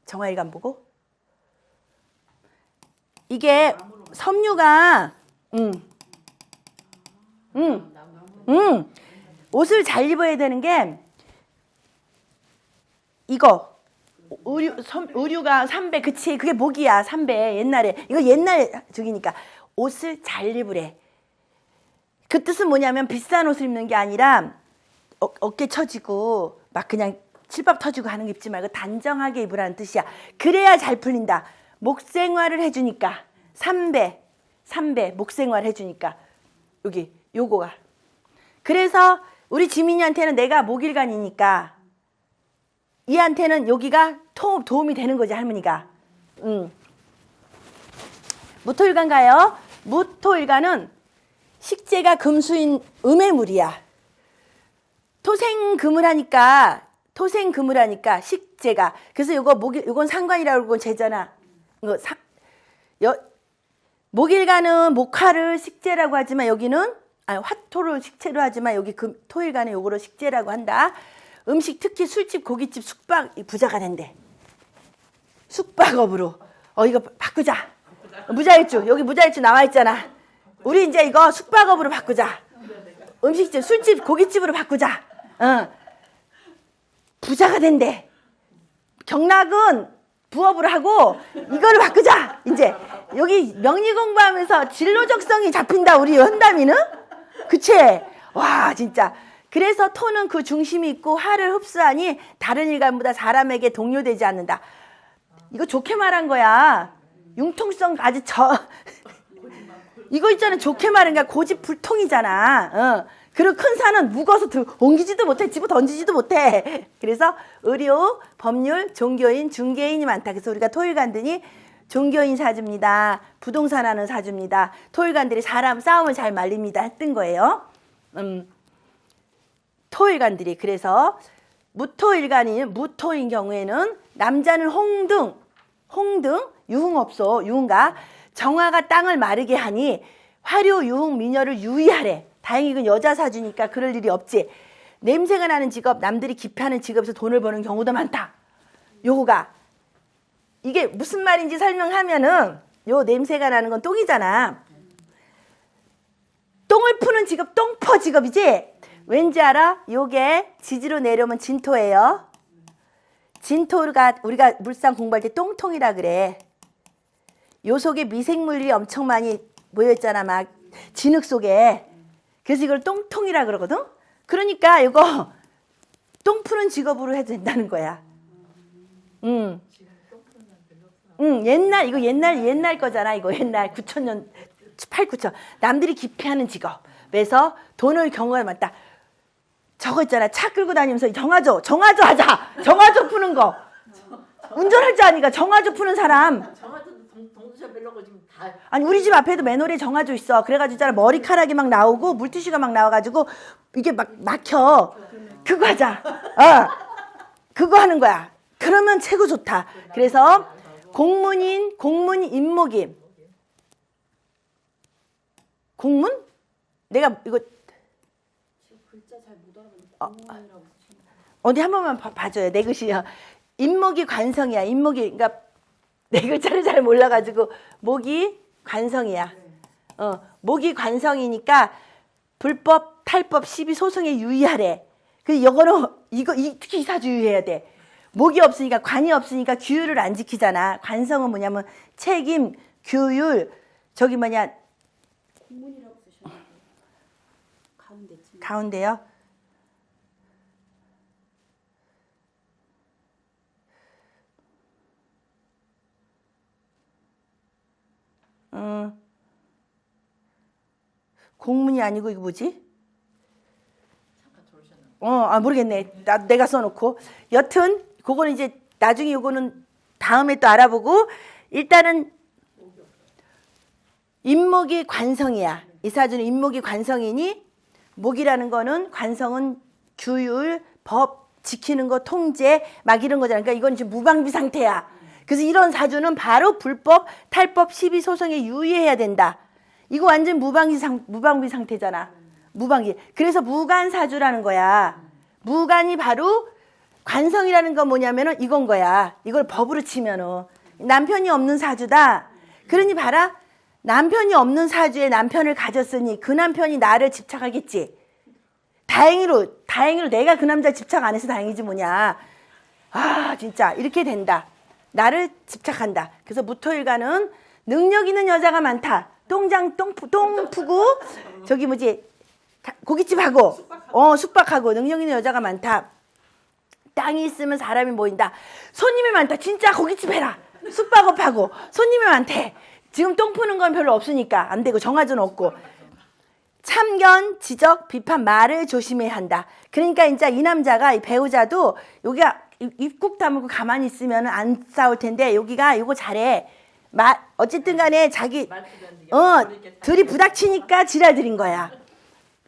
정화일관 보고 이게 섬유가 옷을 잘 입어야 되는 게 이거 의류가 3배 그치 그게 목이야 3배 옛날에 이거 옛날 저기니까 옷을 잘 입으래. 그 뜻은 뭐냐면 비싼 옷을 입는 게 아니라 어깨 처지고 막 그냥 칠밥 터지고 하는 거 입지 말고 단정하게 입으라는 뜻이야. 그래야 잘 풀린다. 목생활을 해주니까 3배 목생활 해주니까 여기 요거가 그래서 우리 지민이한테는 내가 목일간이니까 얘한테는 여기가 도움이 되는 거지 할머니가. 무토일간 가요. 무토일간은 식재가 금수인 음의 물이야. 토생금을 하니까 식재가 그래서 요건 상관이라고 그러고 재잖아. 목일간은 목화를 식재라고 하지만 여기는 화토를 식재로 하지만 여기 토일간은 요거를 식재라고 한다. 음식 특히 술집, 고깃집, 숙박 부자가 된대. 숙박업으로. 이거 바꾸자. 무자일주 여기 무자일주 나와 있잖아. 우리 이제 이거 숙박업으로 바꾸자. 음식집, 술집, 고깃집으로 바꾸자. 부자가 된대. 경락은 부업으로 하고 이거를 바꾸자. 이제 여기 명리 공부하면서 진로적성이 잡힌다. 우리 현담이는. 그치? 와 진짜. 그래서 토는 그 중심이 있고 화를 흡수하니 다른 일간보다 사람에게 동요되지 않는다. 이거 좋게 말한 거야. 융통성 아주 이거 있잖아. 좋게 말한 게 고집불통이잖아. 그리고 큰 산은 무거워서 옮기지도 못해. 집어 던지지도 못해. 그래서 의료, 법률, 종교인, 중개인이 많다. 그래서 우리가 토일간들이 종교인 사주입니다. 부동산 하는 사주입니다. 토일간들이 사람 싸움을 잘 말립니다. 했던 거예요. 토일간들이 그래서 무토인 경우에는 남자는 홍등 유흥업소 유흥가 정화가 땅을 마르게 하니 화료 유흥 미녀를 유의하래. 다행히 이건 여자 사주니까 그럴 일이 없지. 냄새가 나는 직업 남들이 기피하는 직업에서 돈을 버는 경우도 많다. 요거가 이게 무슨 말인지 설명하면은 요 냄새가 나는 건 똥이잖아. 똥을 푸는 직업 똥퍼 직업이지. 왠지 알아? 요게 지지로 내려오면 진토예요. 진토가 우리가 물상 공부할 때 똥통이라 그래. 요 속에 미생물이 엄청 많이 모여있잖아. 막 진흙 속에. 그래서 이걸 똥통이라 그러거든. 그러니까 이거 똥 푸는 직업으로 해도 된다는 거야. 이거 옛날 거잖아. 이거 옛날 9,000년 8,9,000 남들이 기피하는 직업에서 돈을 경험할 많다. 저거 있잖아. 차 끌고 다니면서 정화조 하자. 정화조 푸는 거. 운전할 줄 아니까 정화조 푸는 사람. 정화조도 동두셔 별로고 지금 다. 아니 우리 집 앞에도 맨홀에 정화조 있어. 그래가지고 있잖아. 머리카락이 막 나오고 물티슈가 막 나와가지고 이게 막 막혀. 그거 하자. 그거 하는 거야. 그러면 최고 좋다. 그래서 공문 임목임. 공문? 내가 이거 글자 잘 못 알아보니까 공문이라고 쓰시는 거. 어디 한 번만 봐줘요. 내 글씨야. 임목이 관성이야. 임목이 그러니까 내 글자를 잘 몰라가지고 목이 관성이야. 목이 관성이니까 불법, 탈법, 시비, 소송에 유의하래. 그 이거는 특히 이 사주 유의해야 돼. 목이 없으니까 관이 없으니까 규율을 안 지키잖아. 관성은 뭐냐면 책임, 규율, 저기 뭐냐 공문이라고 쓰셨는데 가운데쯤. 가운데요. 공문이 아니고 이거 뭐지? 잠깐 들어오셨나? 모르겠네. 내가 써놓고. 여튼 그거는 이제 나중에 요거는 다음에 또 알아보고 일단은 인목이 관성이야. 이 사주는 인목이 관성이니 목이라는 거는 관성은 규율, 법 지키는 거, 통제 막 이런 거잖아. 그러니까 이건 지금 무방비 상태야. 그래서 이런 사주는 바로 불법, 탈법, 시비, 소송에 유의해야 된다. 이거 완전 무방비 상태잖아. 무방비. 그래서 무관사주라는 거야. 무관이 바로 관성이라는 건 뭐냐면은 이건 거야. 이걸 법으로 치면은 남편이 없는 사주다. 그러니 봐라. 남편이 없는 사주에 남편을 가졌으니 그 남편이 나를 집착하겠지. 다행히로 내가 그 남자 집착 안 해서 다행이지 뭐냐. 아 진짜 이렇게 된다. 나를 집착한다. 그래서 무토일간은 능력 있는 여자가 많다. 똥 푸고 저기 뭐지 고깃집하고 숙박하고 능력 있는 여자가 많다. 땅이 있으면 사람이 모인다. 손님이 많다. 진짜 고깃집 해라. 숙박업하고 손님이 많대. 지금 똥 푸는 건 별로 없으니까 안 되고 정화조는 없고. 참견, 지적, 비판, 말을 조심해야 한다. 그러니까 이제 이 남자가 이 배우자도 여기가 입국 다물고 가만히 있으면 안 싸울 텐데 여기가 이거 잘해. 어쨌든 간에 자기 둘이 부닥치니까 지랄들인 거야.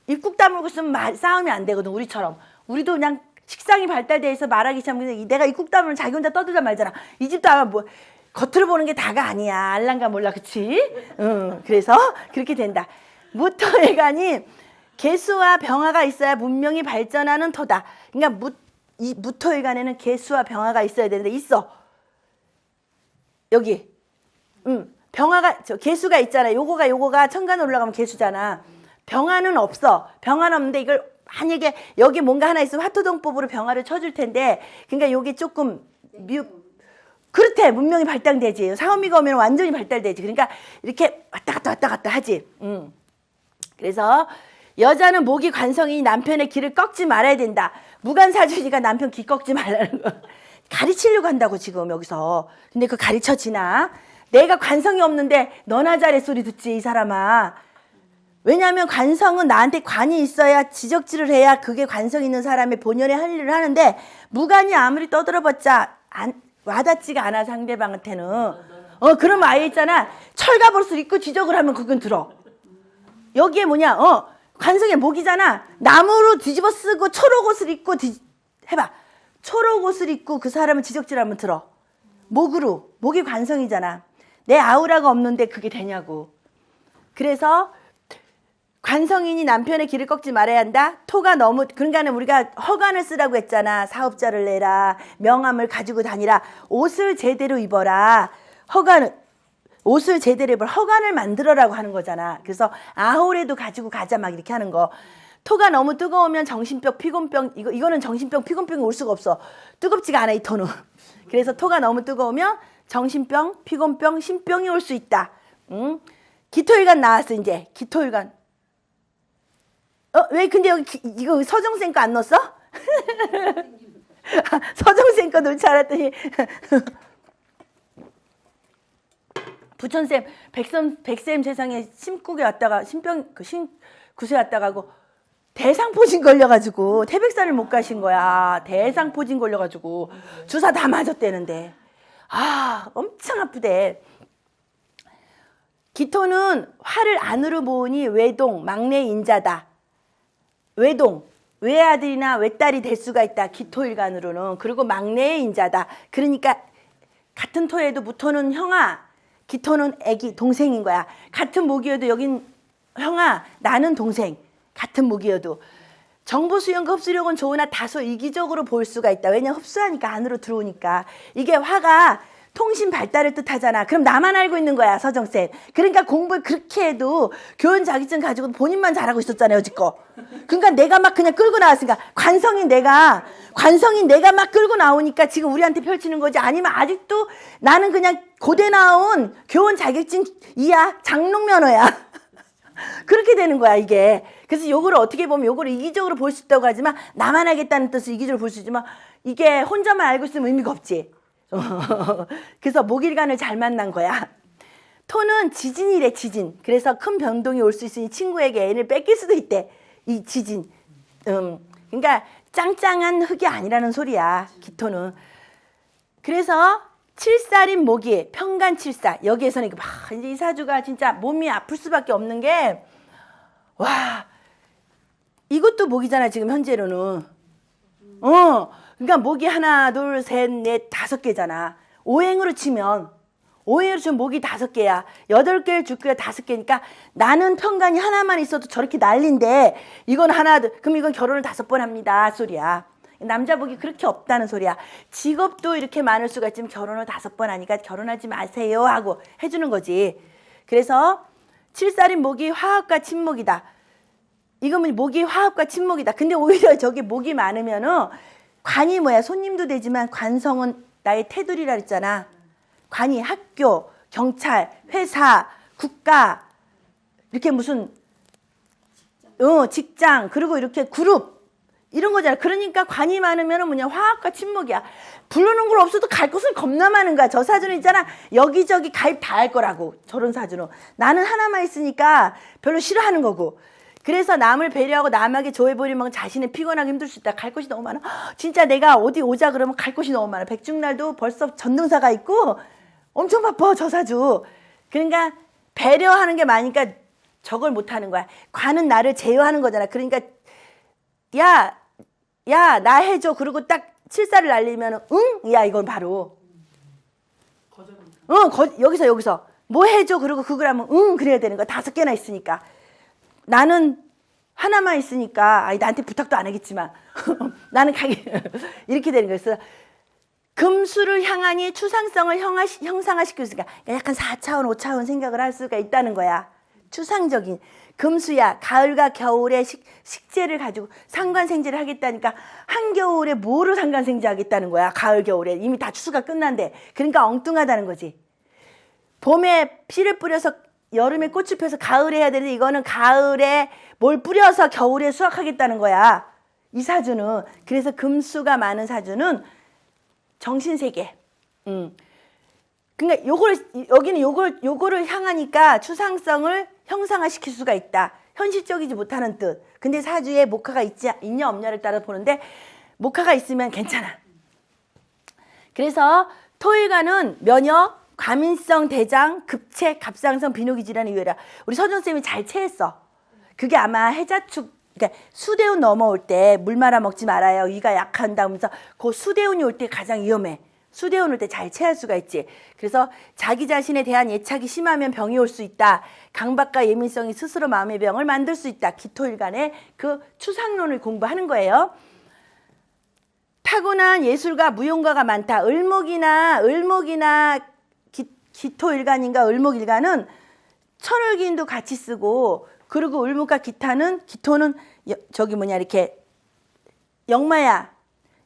입국 다물고 있으면 싸우면 안 되거든. 우리처럼. 우리도 그냥 식상이 발달돼 있어 말하기 시작하면 내가 입국 다물면 자기 혼자 떠들다 말잖아. 이 집도 아마 뭐 겉으로 보는 게 다가 아니야. 알란가 몰라. 그치? 그래서 그렇게 된다. 무토일간이 개수와 병화가 있어야 문명이 발전하는 토다. 그러니까 이 무토일간에는 개수와 병화가 있어야 되는데 있어. 여기. 병화가 개수가 있잖아. 요거가 천간에 올라가면 개수잖아. 병화는 없어. 병화는 없는데 이걸 만약에 여기 뭔가 하나 있으면 화토동법으로 병화를 쳐줄 텐데 그러니까 요게 조금 그렇대. 문명이 발달되지. 사오미가 오면 완전히 발달되지. 그러니까 이렇게 왔다 갔다 하지. 그래서 여자는 목이 관성이니 남편의 길을 꺾지 말아야 된다. 무관사주니까 남편 길 꺾지 말라는 거. 가르치려고 한다고 지금 여기서. 근데 그 가르쳐지나? 내가 관성이 없는데 너나 잘해 소리 듣지 이 사람아. 왜냐하면 관성은 나한테 관이 있어야 지적질을 해야 그게 관성 있는 사람의 본연의 할 일을 하는데 무관이 아무리 떠들어봤자 와닿지가 않아 상대방한테는. 그럼 아예 있잖아. 철갑옷을 입고 지적을 하면 그건 들어. 여기에 뭐냐 관성의 목이잖아. 나무로 뒤집어 쓰고 초록옷을 입고 해봐. 초록옷을 입고 그 사람을 지적질하면 들어. 목이 관성이잖아. 내 아우라가 없는데 그게 되냐고. 그래서 관성인이 남편의 길을 꺾지 말아야 한다. 토가 너무 그러니까는 우리가 허간을 쓰라고 했잖아. 사업자를 내라. 명함을 가지고 다니라. 옷을 제대로 입어라. 옷을 제대로 입어라. 허간을 만들어라고 하는 거잖아. 그래서 아호레도 가지고 가자 막 이렇게 하는 거. 토가 너무 뜨거우면 정신병, 피곤병 이거는 정신병, 피곤병이 올 수가 없어. 뜨겁지가 않아 이 토는. 그래서 토가 너무 뜨거우면 정신병, 피곤병, 신병이 올 수 있다. 기토일간 나왔어 이제. 기토일간. 왜 근데 여기 이거 서정생 거 안 넣었어? 서정생 거 넣지 않았더니 부천쌤 백쌤 세상에 심국에 왔다가 구세 왔다가 하고 대상포진 걸려가지고 태백산을 못 가신 거야. 대상포진 걸려가지고 주사 다 맞았대는데 엄청 아프대. 기토는 화를 안으로 모으니 외동 막내 인자다. 외아들이나 외딸이 될 수가 있다. 기토일간으로는. 그리고 막내의 인자다. 그러니까 같은 토에도 무토는 형아, 기토는 애기, 동생인 거야. 같은 목이어도 여긴 형아, 나는 동생. 같은 목이어도. 정보 수용과 흡수력은 좋으나 다소 이기적으로 보일 수가 있다. 왜냐면 흡수하니까 안으로 들어오니까. 이게 화가 통신 발달을 뜻하잖아. 그럼 나만 알고 있는 거야, 서정쌤. 그러니까 공부를 그렇게 해도 교원 자격증 가지고 본인만 잘하고 있었잖아요, 여지껏. 그러니까 내가 막 그냥 끌고 나왔으니까 관성인 내가 막 끌고 나오니까 지금 우리한테 펼치는 거지. 아니면 아직도 나는 그냥 고대 나온 교원 자격증 이야, 장롱면허야. 그렇게 되는 거야, 이게. 그래서 요거를 어떻게 보면 요거를 이기적으로 볼 수 있다고 하지만 나만 하겠다는 뜻을 이기적으로 볼 수 있지만 이게 혼자만 알고 있으면 의미가 없지. 그래서 목일간을 잘 만난 거야. 토는 지진이래, 지진. 그래서 큰 변동이 올 수 있으니 친구에게 애인을 뺏길 수도 있대. 이 지진. 그러니까 짱짱한 흙이 아니라는 소리야, 기토는. 그래서 칠살인 모기, 평간칠사. 여기에서는 이제 이 사주가 진짜 몸이 아플 수밖에 없는 게, 와, 이것도 모기잖아, 지금 현재로는. 그러니까 모기 하나, 둘, 셋, 넷, 5개잖아. 오행으로 치면 모기 5개야. 8개의 주기가 5개니까 나는 평간이 하나만 있어도 저렇게 난린데, 이건 하나, 그럼 이건 결혼을 5번 합니다. 소리야. 남자 복이 그렇게 없다는 소리야. 직업도 이렇게 많을 수가 있지만 결혼을 5번 하니까 결혼하지 마세요 하고 해주는 거지. 그래서 칠살인 목이 화합과 친목이다. 이건 목이 화합과 친목이다. 근데 오히려 저기 목이 많으면은 관이 뭐야? 손님도 되지만 관성은 나의 테두리라 그랬잖아. 관이 학교, 경찰, 회사, 국가, 이렇게 무슨 직장, 그리고 이렇게 그룹 이런 거잖아. 그러니까 관이 많으면 뭐냐, 화합과 친목이야. 부르는 걸 없어도 갈 곳을 겁나 많은 거야. 저 사주는 있잖아, 여기저기 가입 다 할 거라고. 저런 사주는 나는 하나만 있으니까 별로 싫어하는 거고. 그래서 남을 배려하고 남에게 조해버리면 자신이 피곤하고 힘들 수 있다. 갈 곳이 너무 많아. 진짜 내가 어디 오자 그러면 갈 곳이 너무 많아. 백중날도 벌써 전등사가 있고 엄청 바빠, 저 사주. 그러니까 배려하는 게 많으니까 저걸 못하는 거야. 관은 나를 제어하는 거잖아. 그러니까 야, 나 해줘. 그리고 딱 칠살을 날리면 응? 야, 이건 바로 여기서 뭐 해줘. 그리고 그걸 하면 응 그래야 되는 거야. 5개나 있으니까. 나는 하나만 있으니까 나한테 부탁도 안 하겠지만 나는 가게 이렇게 되는 거였어. 금수를 향하니 추상성을 형상화시킬 수가, 약간 4차원 5차원 생각을 할 수가 있다는 거야. 추상적인 금수야. 가을과 겨울에 식재를 가지고 상관생제를 하겠다니까 한겨울에 뭐로 상관생제 하겠다는 거야. 가을 겨울에 이미 다 추수가 끝난데. 그러니까 엉뚱하다는 거지. 봄에 씨를 뿌려서 여름에 꽃을 펴서 가을에 해야 되는데 이거는 가을에 뭘 뿌려서 겨울에 수확하겠다는 거야. 이 사주는. 그래서 금수가 많은 사주는 정신세계. 그러니까 여기는 요거를 향하니까 추상성을 형상화시킬 수가 있다. 현실적이지 못하는 뜻. 근데 사주에 목화가 있냐 없냐를 따라 보는데 목화가 있으면 괜찮아. 그래서 토일가는 면역, 과민성, 대장, 급체, 갑상선, 비뇨기질환의 유해라. 우리 서준쌤이 잘 체했어. 그게 아마 해자축, 그러니까 수대운 넘어올 때 물 말아 먹지 말아요. 위가 약한다 하면서 그 수대운이 올 때 가장 위험해. 수대운 올 때 잘 체할 수가 있지. 그래서 자기 자신에 대한 예착이 심하면 병이 올 수 있다. 강박과 예민성이 스스로 마음의 병을 만들 수 있다. 기토일간의 그 추상론을 공부하는 거예요. 타고난 예술가, 무용가가 많다. 을목이나 기토일간인가 을목일간은 천을기인도 같이 쓰고, 그리고 을목과 기토는 저기 뭐냐, 이렇게 역마야.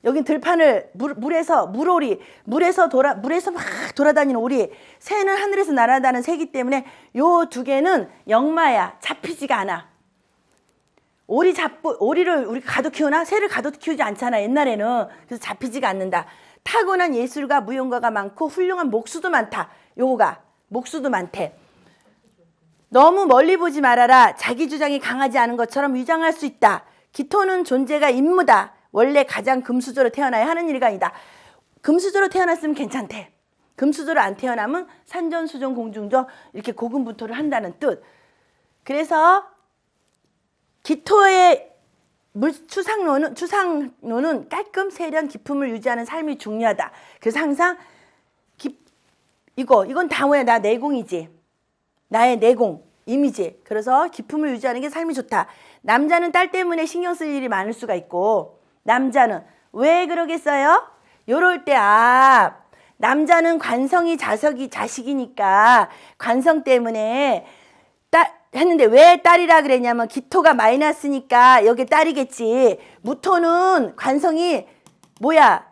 여긴 들판을 물오리, 물에서 막 돌아다니는 오리. 새는 하늘에서 날아다니는 새기 때문에 요 2개는 역마야. 잡히지가 않아. 오리를 우리가 가둬 키우나? 새를 가둬 키우지 않잖아, 옛날에는. 그래서 잡히지가 않는다. 타고난 예술가, 무용가가 많고 훌륭한 목수도 많다. 요거가 목수도 많대. 너무 멀리 보지 말아라. 자기 주장이 강하지 않은 것처럼 위장할 수 있다. 기토는 존재가 임무다. 원래 가장 금수저로 태어나야 하는 일간이다. 금수저로 태어났으면 괜찮대. 금수저로 안 태어나면 산전수전 공중저 이렇게 고군분투를 한다는 뜻. 그래서 기토의 추상론은 깔끔 세련 기품을 유지하는 삶이 중요하다. 그래서 항상 이건 다 뭐야? 나 내공이지. 나의 내공, 이미지. 그래서 기품을 유지하는 게 삶이 좋다. 남자는 딸 때문에 신경 쓸 일이 많을 수가 있고, 남자는 왜 그러겠어요? 요럴 때 남자는 관성이 자식이니까 관성 때문에 했는데 왜 딸이라 그랬냐면 기토가 마이너스니까 여기 딸이겠지. 무토는 관성이 뭐야?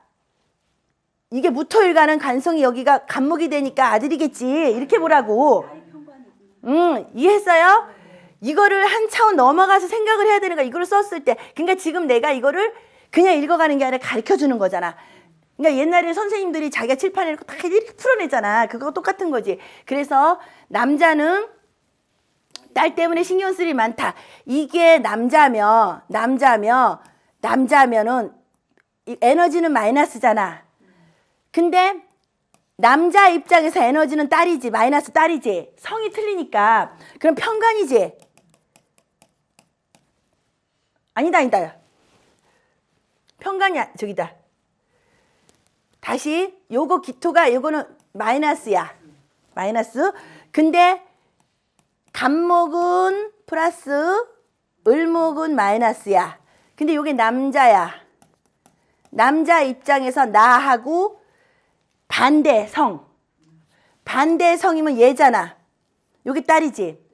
이게 무토일간은 관성이 여기가 간목이 되니까 아들이겠지. 이렇게 보라고. 이해했어요? 이거를 한 차원 넘어가서 생각을 해야 되는 거야. 이거를 썼을 때. 그러니까 지금 내가 이거를 그냥 읽어가는 게 아니라 가르쳐주는 거잖아. 그러니까 옛날에 선생님들이 자기가 칠판에 다 이렇게 풀어내잖아. 그거 똑같은 거지. 그래서 남자는 딸 때문에 신경 쓸 일이 많다. 이게 남자면은 에너지는 마이너스잖아. 근데 남자 입장에서 에너지는 딸이지, 마이너스 딸이지. 성이 틀리니까. 그럼 편간이지. 아니다. 편간이야. 저기다. 다시 요거 기토가 요거는 마이너스야. 마이너스. 근데 간목은 플러스 을목은 마이너스야. 근데 요게 남자야. 남자 입장에서 나하고 반대성. 반대성이면 얘잖아. 요게 딸이지.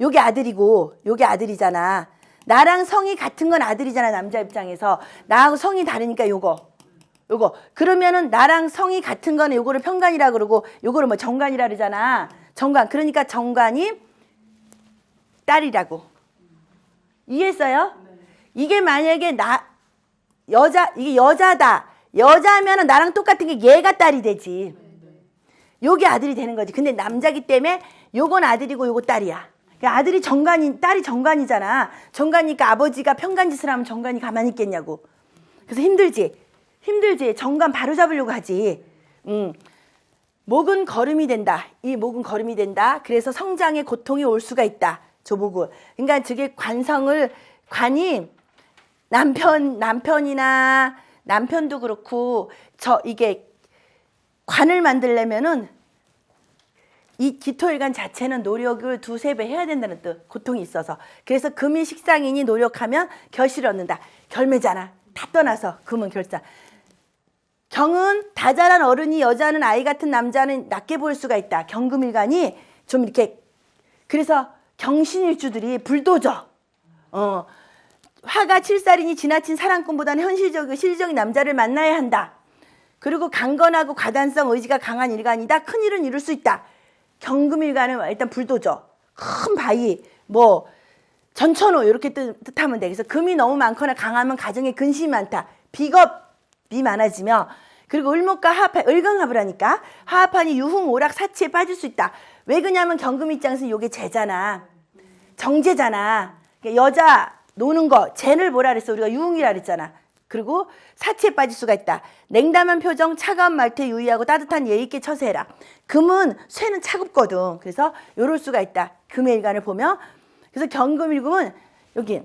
요게 아들이고 요게 아들이잖아. 나랑 성이 같은 건 아들이잖아. 남자 입장에서. 나하고 성이 다르니까 요거. 그러면은 나랑 성이 같은 거는 요거를 편간이라 그러고 요거를 뭐 정간이라 그러잖아. 정간. 그러니까 정간이 딸이라고. 이해했어요? 이게 만약에 이게 여자다. 여자면은 나랑 똑같은 게 얘가 딸이 되지. 요게 아들이 되는 거지. 근데 남자기 때문에 요건 아들이고 요거 딸이야. 그러니까 아들이 정간이, 딸이 정간이잖아. 정간이니까 아버지가 편간짓을 하면 정간이 가만히 있겠냐고. 그래서 힘들지. 정간 바로 잡으려고 하지. 목은 거름이 된다. 이 목은 거름이 된다. 그래서 성장에 고통이 올 수가 있다. 조목은. 그러니까 저게 관이 남편도 그렇고 이게 관을 만들려면은 이 기토일간 자체는 노력을 2~3배 해야 된다는 뜻. 고통이 있어서. 그래서 금이 식상이니 노력하면 결실을 얻는다. 결매잖아. 다 떠나서 금은 결산. 경은 다 자란 어른이 여자는 아이 같은 남자는 낮게 보일 수가 있다. 경금일간이 좀 이렇게. 그래서 경신일주들이 불도저. 화가 7살이니 지나친 사랑꾼보다는 현실적이고 실질적인 남자를 만나야 한다. 그리고 강건하고 과단성 의지가 강한 일간이다. 큰 일은 이룰 수 있다. 경금일간은 일단 불도저. 큰 바위 뭐 전천후 이렇게 뜻하면 돼. 그래서 금이 너무 많거나 강하면 가정에 근심이 많다. 비겁이 많아지며 그리고 을목과 하합한 을강합을 하니까 하합한이 유흥 오락 사치에 빠질 수 있다. 왜 그러냐면 경금 입장에서 이게 재잖아. 정제잖아. 여자 노는 거 쟤를 뭐라 그랬어? 우리가 유흥이라 그랬잖아. 그리고 사치에 빠질 수가 있다. 냉담한 표정, 차가운 말투에 유의하고 따뜻한 예의 있게 처세해라. 금은 쇠는 차갑거든. 그래서 요럴 수가 있다. 금의 일간을 보면. 그래서 경금일금은 여기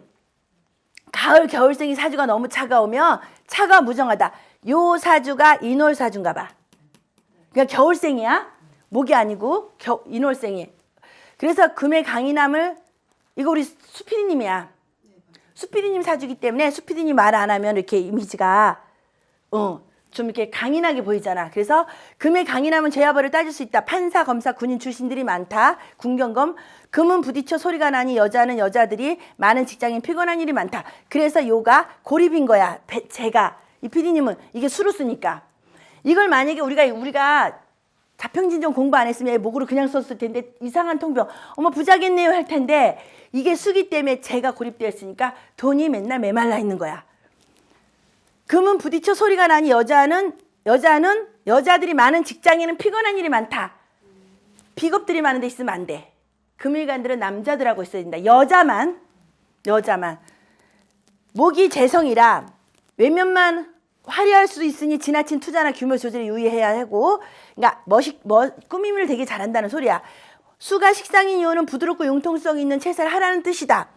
가을 겨울생이 사주가 너무 차가우면 차가 무정하다. 요 사주가 인월사주인가 봐. 그러니까 겨울생이야. 목이 아니고 인월생이. 그래서 금의 강인함을 이거 우리 수피디님이야. 수피디님 사주기 때문에 수피디님 말 안 하면 이렇게 이미지가 좀 이렇게 강인하게 보이잖아. 그래서 금의 강인함은 죄와벌을 따질 수 있다. 판사, 검사, 군인 출신들이 많다. 군경검. 금은 부딪혀 소리가 나니 여자는 여자들이 많은 직장인 피곤한 일이 많다. 그래서 요가 고립인 거야. 제가 이 피디님은 이게 수로 쓰니까 이걸 만약에 우리가 자평진정 공부 안 했으면 목으로 그냥 썼을 텐데 이상한 통병 어머 부자겠네요 할 텐데 이게 수기 때문에 제가 고립되어 있으니까 돈이 맨날 메말라 있는 거야. 금은 부딪혀 소리가 나니 여자들이 많은 직장에는 피곤한 일이 많다. 비겁들이 많은 데 있으면 안 돼. 금일간들은 남자들하고 있어야 된다. 여자만 목이 재성이라 외면만 화려할 수 있으니 지나친 투자나 규모 조절에 유의해야 하고 그러니까 꾸밈을 되게 잘한다는 소리야. 수가 식상인 이유는 부드럽고 융통성 있는 채사를 하라는 뜻이다.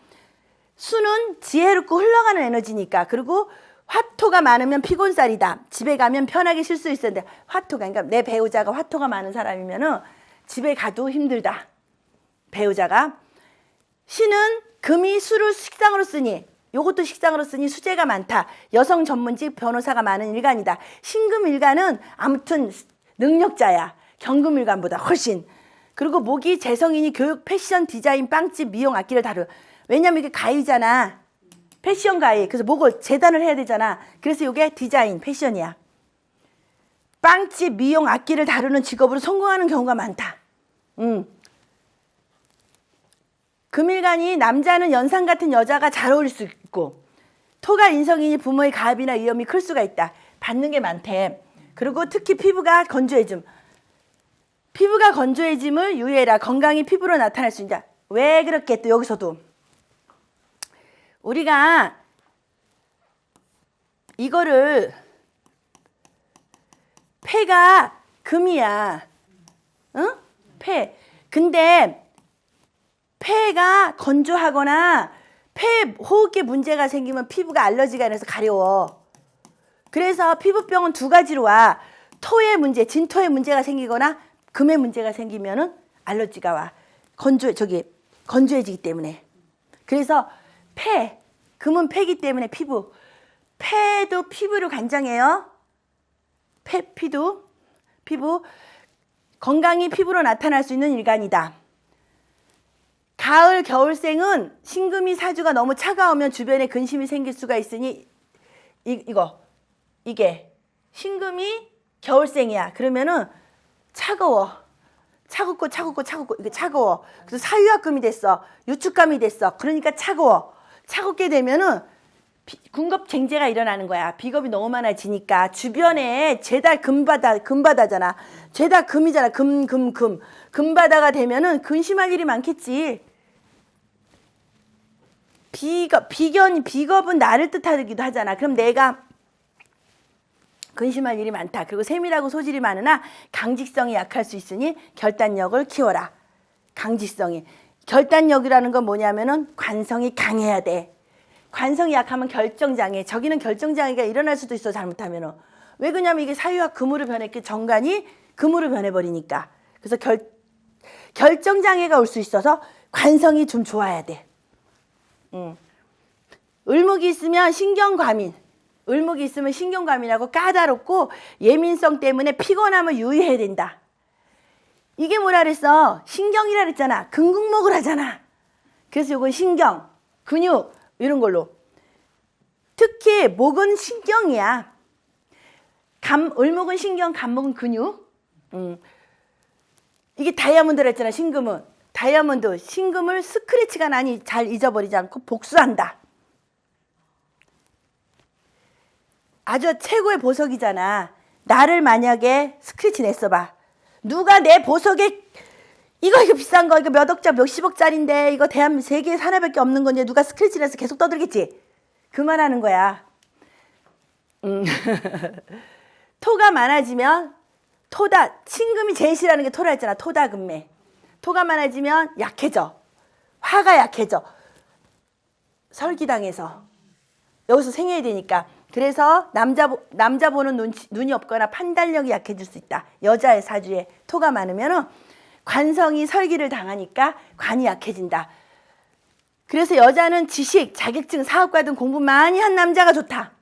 수는 지혜롭고 흘러가는 에너지니까. 그리고 화토가 많으면 피곤살이다. 집에 가면 편하게 쉴 수 있었는데 화토가 그러니까 내 배우자가 화토가 많은 사람이면은 집에 가도 힘들다. 배우자가. 신은 금이 수를 식상으로 쓰니 요것도 식상으로 쓰니 수재가 많다. 여성 전문직 변호사가 많은 일간이다. 신금 일간은 아무튼 능력자야. 경금 일간보다 훨씬. 그리고 목이 재성인이 교육, 패션, 디자인, 빵집, 미용, 악기를 다루. 왜냐면 이게 가위잖아. 패션 가위. 그래서 목을 재단을 해야 되잖아. 그래서 이게 디자인, 패션이야. 빵집, 미용, 악기를 다루는 직업으로 성공하는 경우가 많다. 금일간이 남자는 연상 같은 여자가 잘 어울릴 수 있고 토가 인성이니 부모의 가압이나 위험이 클 수가 있다. 받는 게 많대. 그리고 특히 피부가 건조해짐. 피부가 건조해짐을 유의해라. 건강이 피부로 나타날 수 있다. 왜 그렇게 또 여기서도 우리가 이거를 폐가 금이야. 응? 폐. 근데 폐가 건조하거나 폐 호흡기 문제가 생기면 피부가 알러지가 나서 가려워. 그래서 피부병은 두 가지로 와. 토의 문제, 진토의 문제가 생기거나 금의 문제가 생기면은 알러지가 와. 건조해지기 때문에. 그래서 폐, 금은 폐기 때문에 피부. 폐도 피부를 관장해요. 피부. 건강이 피부로 나타날 수 있는 일간이다. 가을, 겨울생은 신금이 사주가 너무 차가우면 주변에 근심이 생길 수가 있으니 이게 신금이 겨울생이야. 그러면은 차갑고 이게 차가워. 그래서 사유화금이 됐어. 유축감이 됐어. 그러니까 차가워. 차갑게 되면은 군겁쟁제가 일어나는 거야. 비겁이 너무 많아지니까 주변에 죄다 금바다잖아. 죄다 금이잖아. 금바다가 되면은 근심할 일이 많겠지. 비겁은 나를 뜻하기도 하잖아. 그럼 내가 근심할 일이 많다. 그리고 세밀하고 소질이 많으나 강직성이 약할 수 있으니 결단력을 키워라. 강직성이. 결단력이라는 건 뭐냐면은 관성이 강해야 돼. 관성이 약하면 결정장애. 저기는 결정장애가 일어날 수도 있어, 잘못하면은. 왜 그러냐면 이게 사유와 금으로 변했기, 정관이 금으로 변해버리니까. 그래서 결정장애가 올 수 있어서 관성이 좀 좋아야 돼. 을목이 있으면 신경과민이라고 까다롭고 예민성 때문에 피곤함을 유의해야 된다. 이게 뭐라 그랬어? 신경이라 그랬잖아. 근국목을 하잖아. 그래서 이건 신경, 근육 이런 걸로. 특히 목은 신경이야. 을목은 신경, 간목은 근육. 이게 다이아몬드라 했잖아. 신금은. 신금을 스크래치가 나니 잘 잊어버리지 않고 복수한다. 아주 최고의 보석이잖아. 나를 만약에 스크래치 냈어봐. 누가 내 보석에 이거 비싼 거 이거 몇 억짜리 몇십억짜리인데 이거 대한민국 세계에 하나밖에 없는 건데 누가 스크래치 내서 계속 떠들겠지. 그만하는 거야. 토가 많아지면 신금이 제일 싫어하는 게 토라 했잖아. 토다금매. 토가 많아지면 약해져. 화가 약해져. 설기당해서. 여기서 생해야 되니까. 그래서 남자 보는 눈이 없거나 판단력이 약해질 수 있다. 여자의 사주에 토가 많으면 관성이 설기를 당하니까 관이 약해진다. 그래서 여자는 지식, 자격증, 사업가 등 공부 많이 한 남자가 좋다.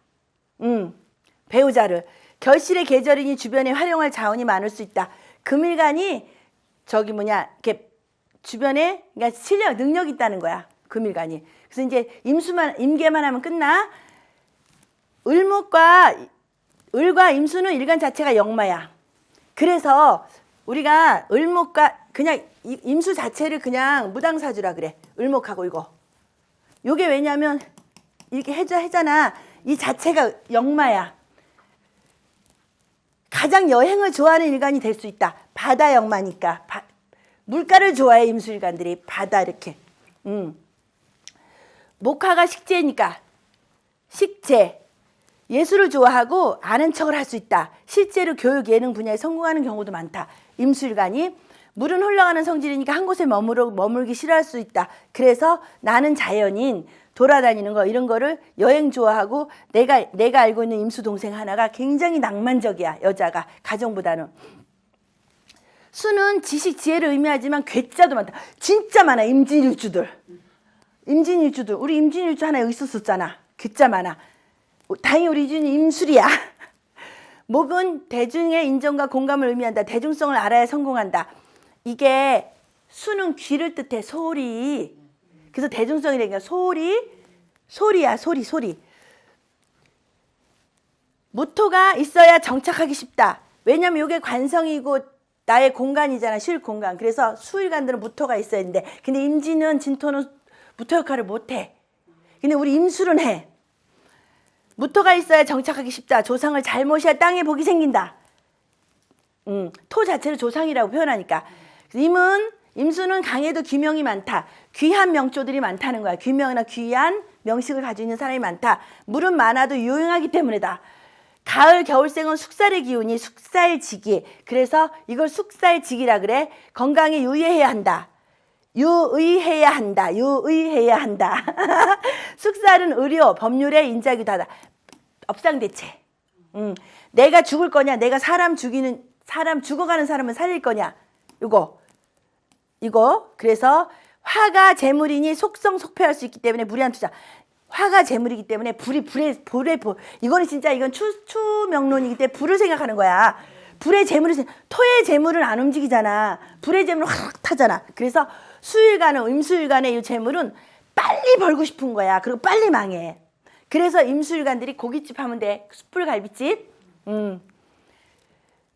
배우자를. 결실의 계절이니 주변에 활용할 자원이 많을 수 있다. 금일간이 이렇게 주변에 그러니까 실력, 능력이 있다는 거야. 금일간이. 그래서 이제 임계만 하면 끝나. 을과 임수는 일간 자체가 역마야. 그래서 우리가 을목과 그냥 임수 자체를 그냥 무당사주라 그래. 을목하고 이거. 요게 왜냐면 이렇게 해잖아. 이 자체가 역마야. 가장 여행을 좋아하는 일간이 될 수 있다. 바다 역마니까. 물가를 좋아해 임수일간들이. 바다 이렇게. 목화가 식재니까. 식재. 예술을 좋아하고 아는 척을 할 수 있다. 실제로 교육, 예능 분야에 성공하는 경우도 많다. 임수일간이. 물은 흘러가는 성질이니까 한 곳에 머물기 싫어할 수 있다. 그래서 나는 자연인, 돌아다니는 거 이런 거를 여행 좋아하고 내가 알고 있는 임수 동생 하나가 굉장히 낭만적이야. 여자가 가정보다는. 수는 지식, 지혜를 의미하지만 괴짜도 많다. 진짜 많아. 임진일주들. 우리 임진일주 하나 여기 있었잖아. 괴짜 많아. 다행히 우리 이준이 임술이야. 목은 대중의 인정과 공감을 의미한다. 대중성을 알아야 성공한다. 이게 수는 귀를 뜻해. 소리. 그래서 대중성이라니까 소리야. 소리. 무토가 있어야 정착하기 쉽다. 왜냐면 이게 관성이고 나의 공간이잖아. 실 공간. 그래서 수일간들은 무토가 있어야 되는데 근데 임진은 진토는 무토 역할을 못해. 근데 우리 임술은 해. 무토가 있어야 정착하기 쉽다. 조상을 잘 모셔야 땅에 복이 생긴다. 토 자체를 조상이라고 표현하니까. 임수는 강해도 귀명이 많다. 귀한 명조들이 많다는 거야. 귀명이나 귀한 명식을 가지고 있는 사람이 많다. 물은 많아도 유용하기 때문이다. 가을 겨울생은 숙살의 기운이 숙살지기. 그래서 이걸 숙살지기라 그래. 건강에 유의해야 한다. 유의해야 한다. 유의해야 한다. 숙살은 의료, 법률의 인자기도 하다. 업상대체. 내가 죽을 거냐, 내가 사람 죽어가는 사람을 살릴 거냐. 이거. 그래서 화가 재물이니 속성 속패할 수 있기 때문에 무리한 투자. 화가 재물이기 때문에 불에 이거는 진짜 이건 추명론이기 때문에 불을 생각하는 거야. 불의 재물을 토의 재물은 안 움직이잖아. 불의 재물은 확 타잖아. 그래서 수일간은 임수일간의 이 재물은 빨리 벌고 싶은 거야. 그리고 빨리 망해. 그래서 임수일간들이 고깃집 하면 돼. 숯불갈비집.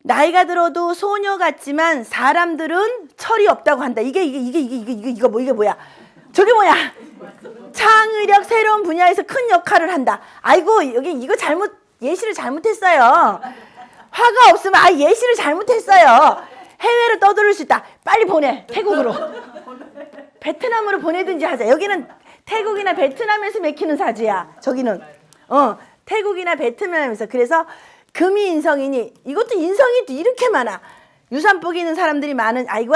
나이가 들어도 소녀 같지만 사람들은 철이 없다고 한다. 이게 뭐야? 저게 뭐야? 창의력 새로운 분야에서 큰 역할을 한다. 아이고 여기 이거 예시를 잘못했어요. 화가 없으면 예시를 잘못했어요. 해외로 떠돌릴 수 있다. 빨리 보내. 태국으로. 베트남으로 보내든지 하자. 여기는 태국이나 베트남에서 맥히는 사주야. 저기는 태국이나 베트남에서. 그래서 금이 인성이니 이것도 인성이 또 이렇게 많아. 유산복이 있는 사람들이 많은. 아이고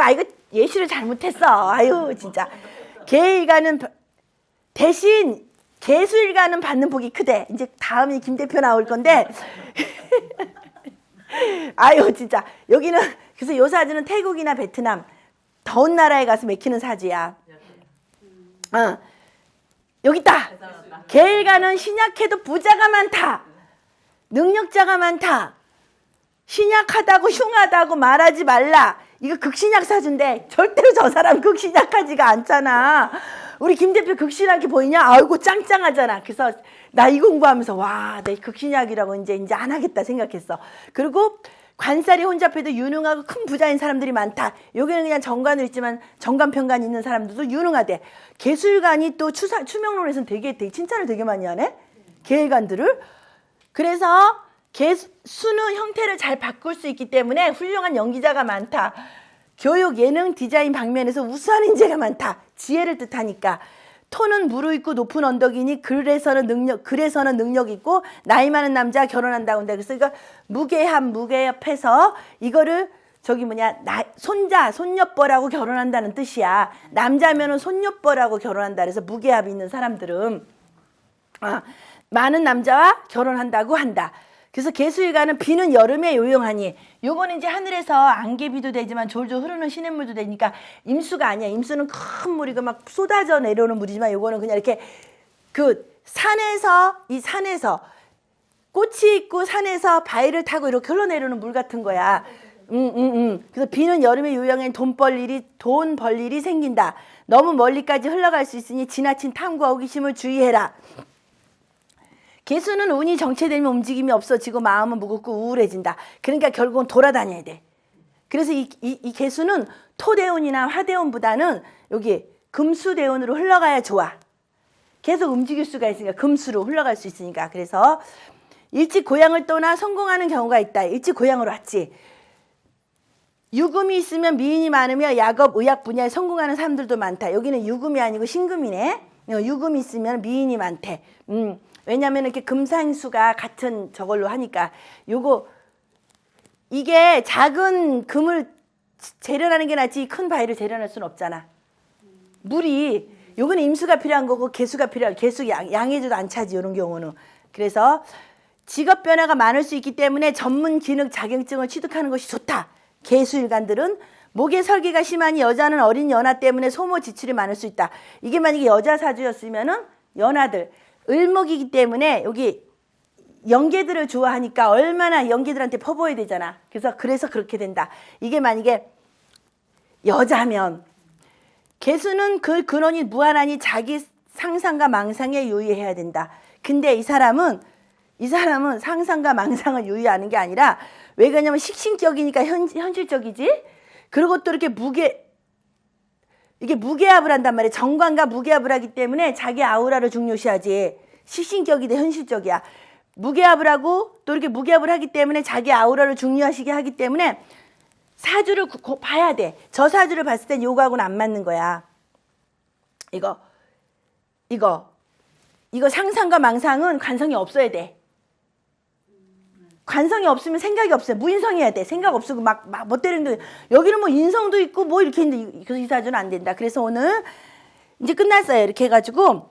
예시를 잘못했어. 아유 진짜. 개일간은 대신 개수일간은 받는 복이 크대. 이제 다음이 김 대표 나올 건데. 아유 진짜 여기는 그래서 요 사주는 태국이나 베트남 더운 나라에 가서 맥히는 사주야. 여기 있다. 개일간은 신약해도 부자가 많다. 능력자가 많다. 신약하다고 흉하다고 말하지 말라. 이거 극신약 사주인데 절대로 저 사람 극신약하지가 않잖아. 우리 김 대표 극신약이 보이냐? 아이고 짱짱하잖아. 그래서 나 이 공부하면서 와, 내 극신약이라고 이제 안 하겠다 생각했어. 그리고 관살이 혼잡해도 유능하고 큰 부자인 사람들이 많다. 여기는 그냥 정관으로 있지만 정관편관 있는 사람들도 유능하대. 개수일간이 또 추명론에서는 되게 칭찬을 되게 많이 하네. 개일간들을. 그래서 개수는 형태를 잘 바꿀 수 있기 때문에 훌륭한 연기자가 많다. 교육, 예능, 디자인 방면에서 우수한 인재가 많다. 지혜를 뜻하니까. 토는 무르익고 높은 언덕이니 그래서는 능력 있고 나이 많은 남자 결혼한다고 한다. 그래서 이거 무게합해서 이거를 손녀뻘하고 결혼한다는 뜻이야. 남자면은 손녀뻘하고 결혼한다. 그래서 무게합이 있는 사람들은 많은 남자와 결혼한다고 한다. 그래서 개수일간은 비는 여름에 요용하니 요거는 이제 하늘에서 안개비도 되지만 졸졸 흐르는 시냇물도 되니까 임수가 아니야. 임수는 큰 물이고 막 쏟아져 내려오는 물이지만 요거는 그냥 이렇게 산에서 꽃이 있고 산에서 바위를 타고 이렇게 흘러내려오는 물 같은 거야. 그래서 비는 여름에 요용해 돈 벌 일이 생긴다. 너무 멀리까지 흘러갈 수 있으니 지나친 탐구와 호기심을 주의해라. 개수는 운이 정체되면 움직임이 없어지고 마음은 무겁고 우울해진다. 그러니까 결국은 돌아다녀야 돼. 그래서 이 개수는 토대운이나 화대운보다는 여기 금수대운으로 흘러가야 좋아. 계속 움직일 수가 있으니까 금수로 흘러갈 수 있으니까. 그래서 일찍 고향을 떠나 성공하는 경우가 있다. 일찍 고향으로 왔지. 유금이 있으면 미인이 많으며 약업, 의학 분야에 성공하는 사람들도 많다. 여기는 유금이 아니고 신금이네. 유금이 있으면 미인이 많대. 왜냐하면 이렇게 금상수가 같은 저걸로 하니까 이게 작은 금을 재련하는 게 낫지 큰 바위를 재련할 수는 없잖아. 물이 요거는 임수가 필요한 거고 개수가 필요한 개수 양해줘도 안 차지 이런 경우는. 그래서 직업 변화가 많을 수 있기 때문에 전문 기능 자격증을 취득하는 것이 좋다. 개수일간들은 목의 설계가 심하니 여자는 어린 연하 때문에 소모 지출이 많을 수 있다. 이게 만약에 여자 사주였으면은 연하들 을목이기 때문에 여기 영계들을 좋아하니까 얼마나 영계들한테 퍼부어야 되잖아. 그래서 그렇게 된다. 이게 만약에 여자면 개수는 그 근원이 무한하니 자기 상상과 망상에 유의해야 된다. 근데 이 사람은 상상과 망상을 유의하는 게 아니라 왜 그러냐면 식신격이니까 현실적이지. 그리고 또 이렇게 무게합을 한단 말이야. 정관과 무게합을 하기 때문에 자기 아우라를 중요시하지. 식신격이다 현실적이야. 무게합을 하고 또 이렇게 무게합을 하기 때문에 자기 아우라를 중요하시게 하기 때문에 사주를 봐야 돼. 저 사주를 봤을 땐 요거하고는 안 맞는 거야. 이거 상상과 망상은 관성이 없어야 돼. 관성이 없으면 생각이 없어요. 무인성이어야 돼. 생각 없고 막 멋대로 여기는 뭐 인성도 있고 뭐 이렇게 있는데 그래서 이 사주는 안 된다. 그래서 오늘 이제 끝났어요. 이렇게 해가지고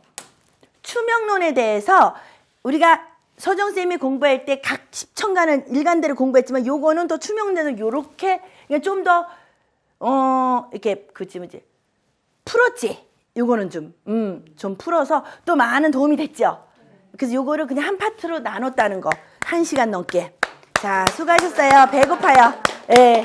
추명론에 대해서 우리가 서정쌤이 공부할 때 각 10천간은 일간대로 공부했지만 요거는 또 추명론은 요렇게 좀 더 이렇게 그치 뭐지 풀었지. 요거는 좀 풀어서 또 많은 도움이 됐죠. 그래서 요거를 그냥 한 파트로 나눴다는 거. 1시간 넘게. 자, 수고하셨어요. 배고파요. 예.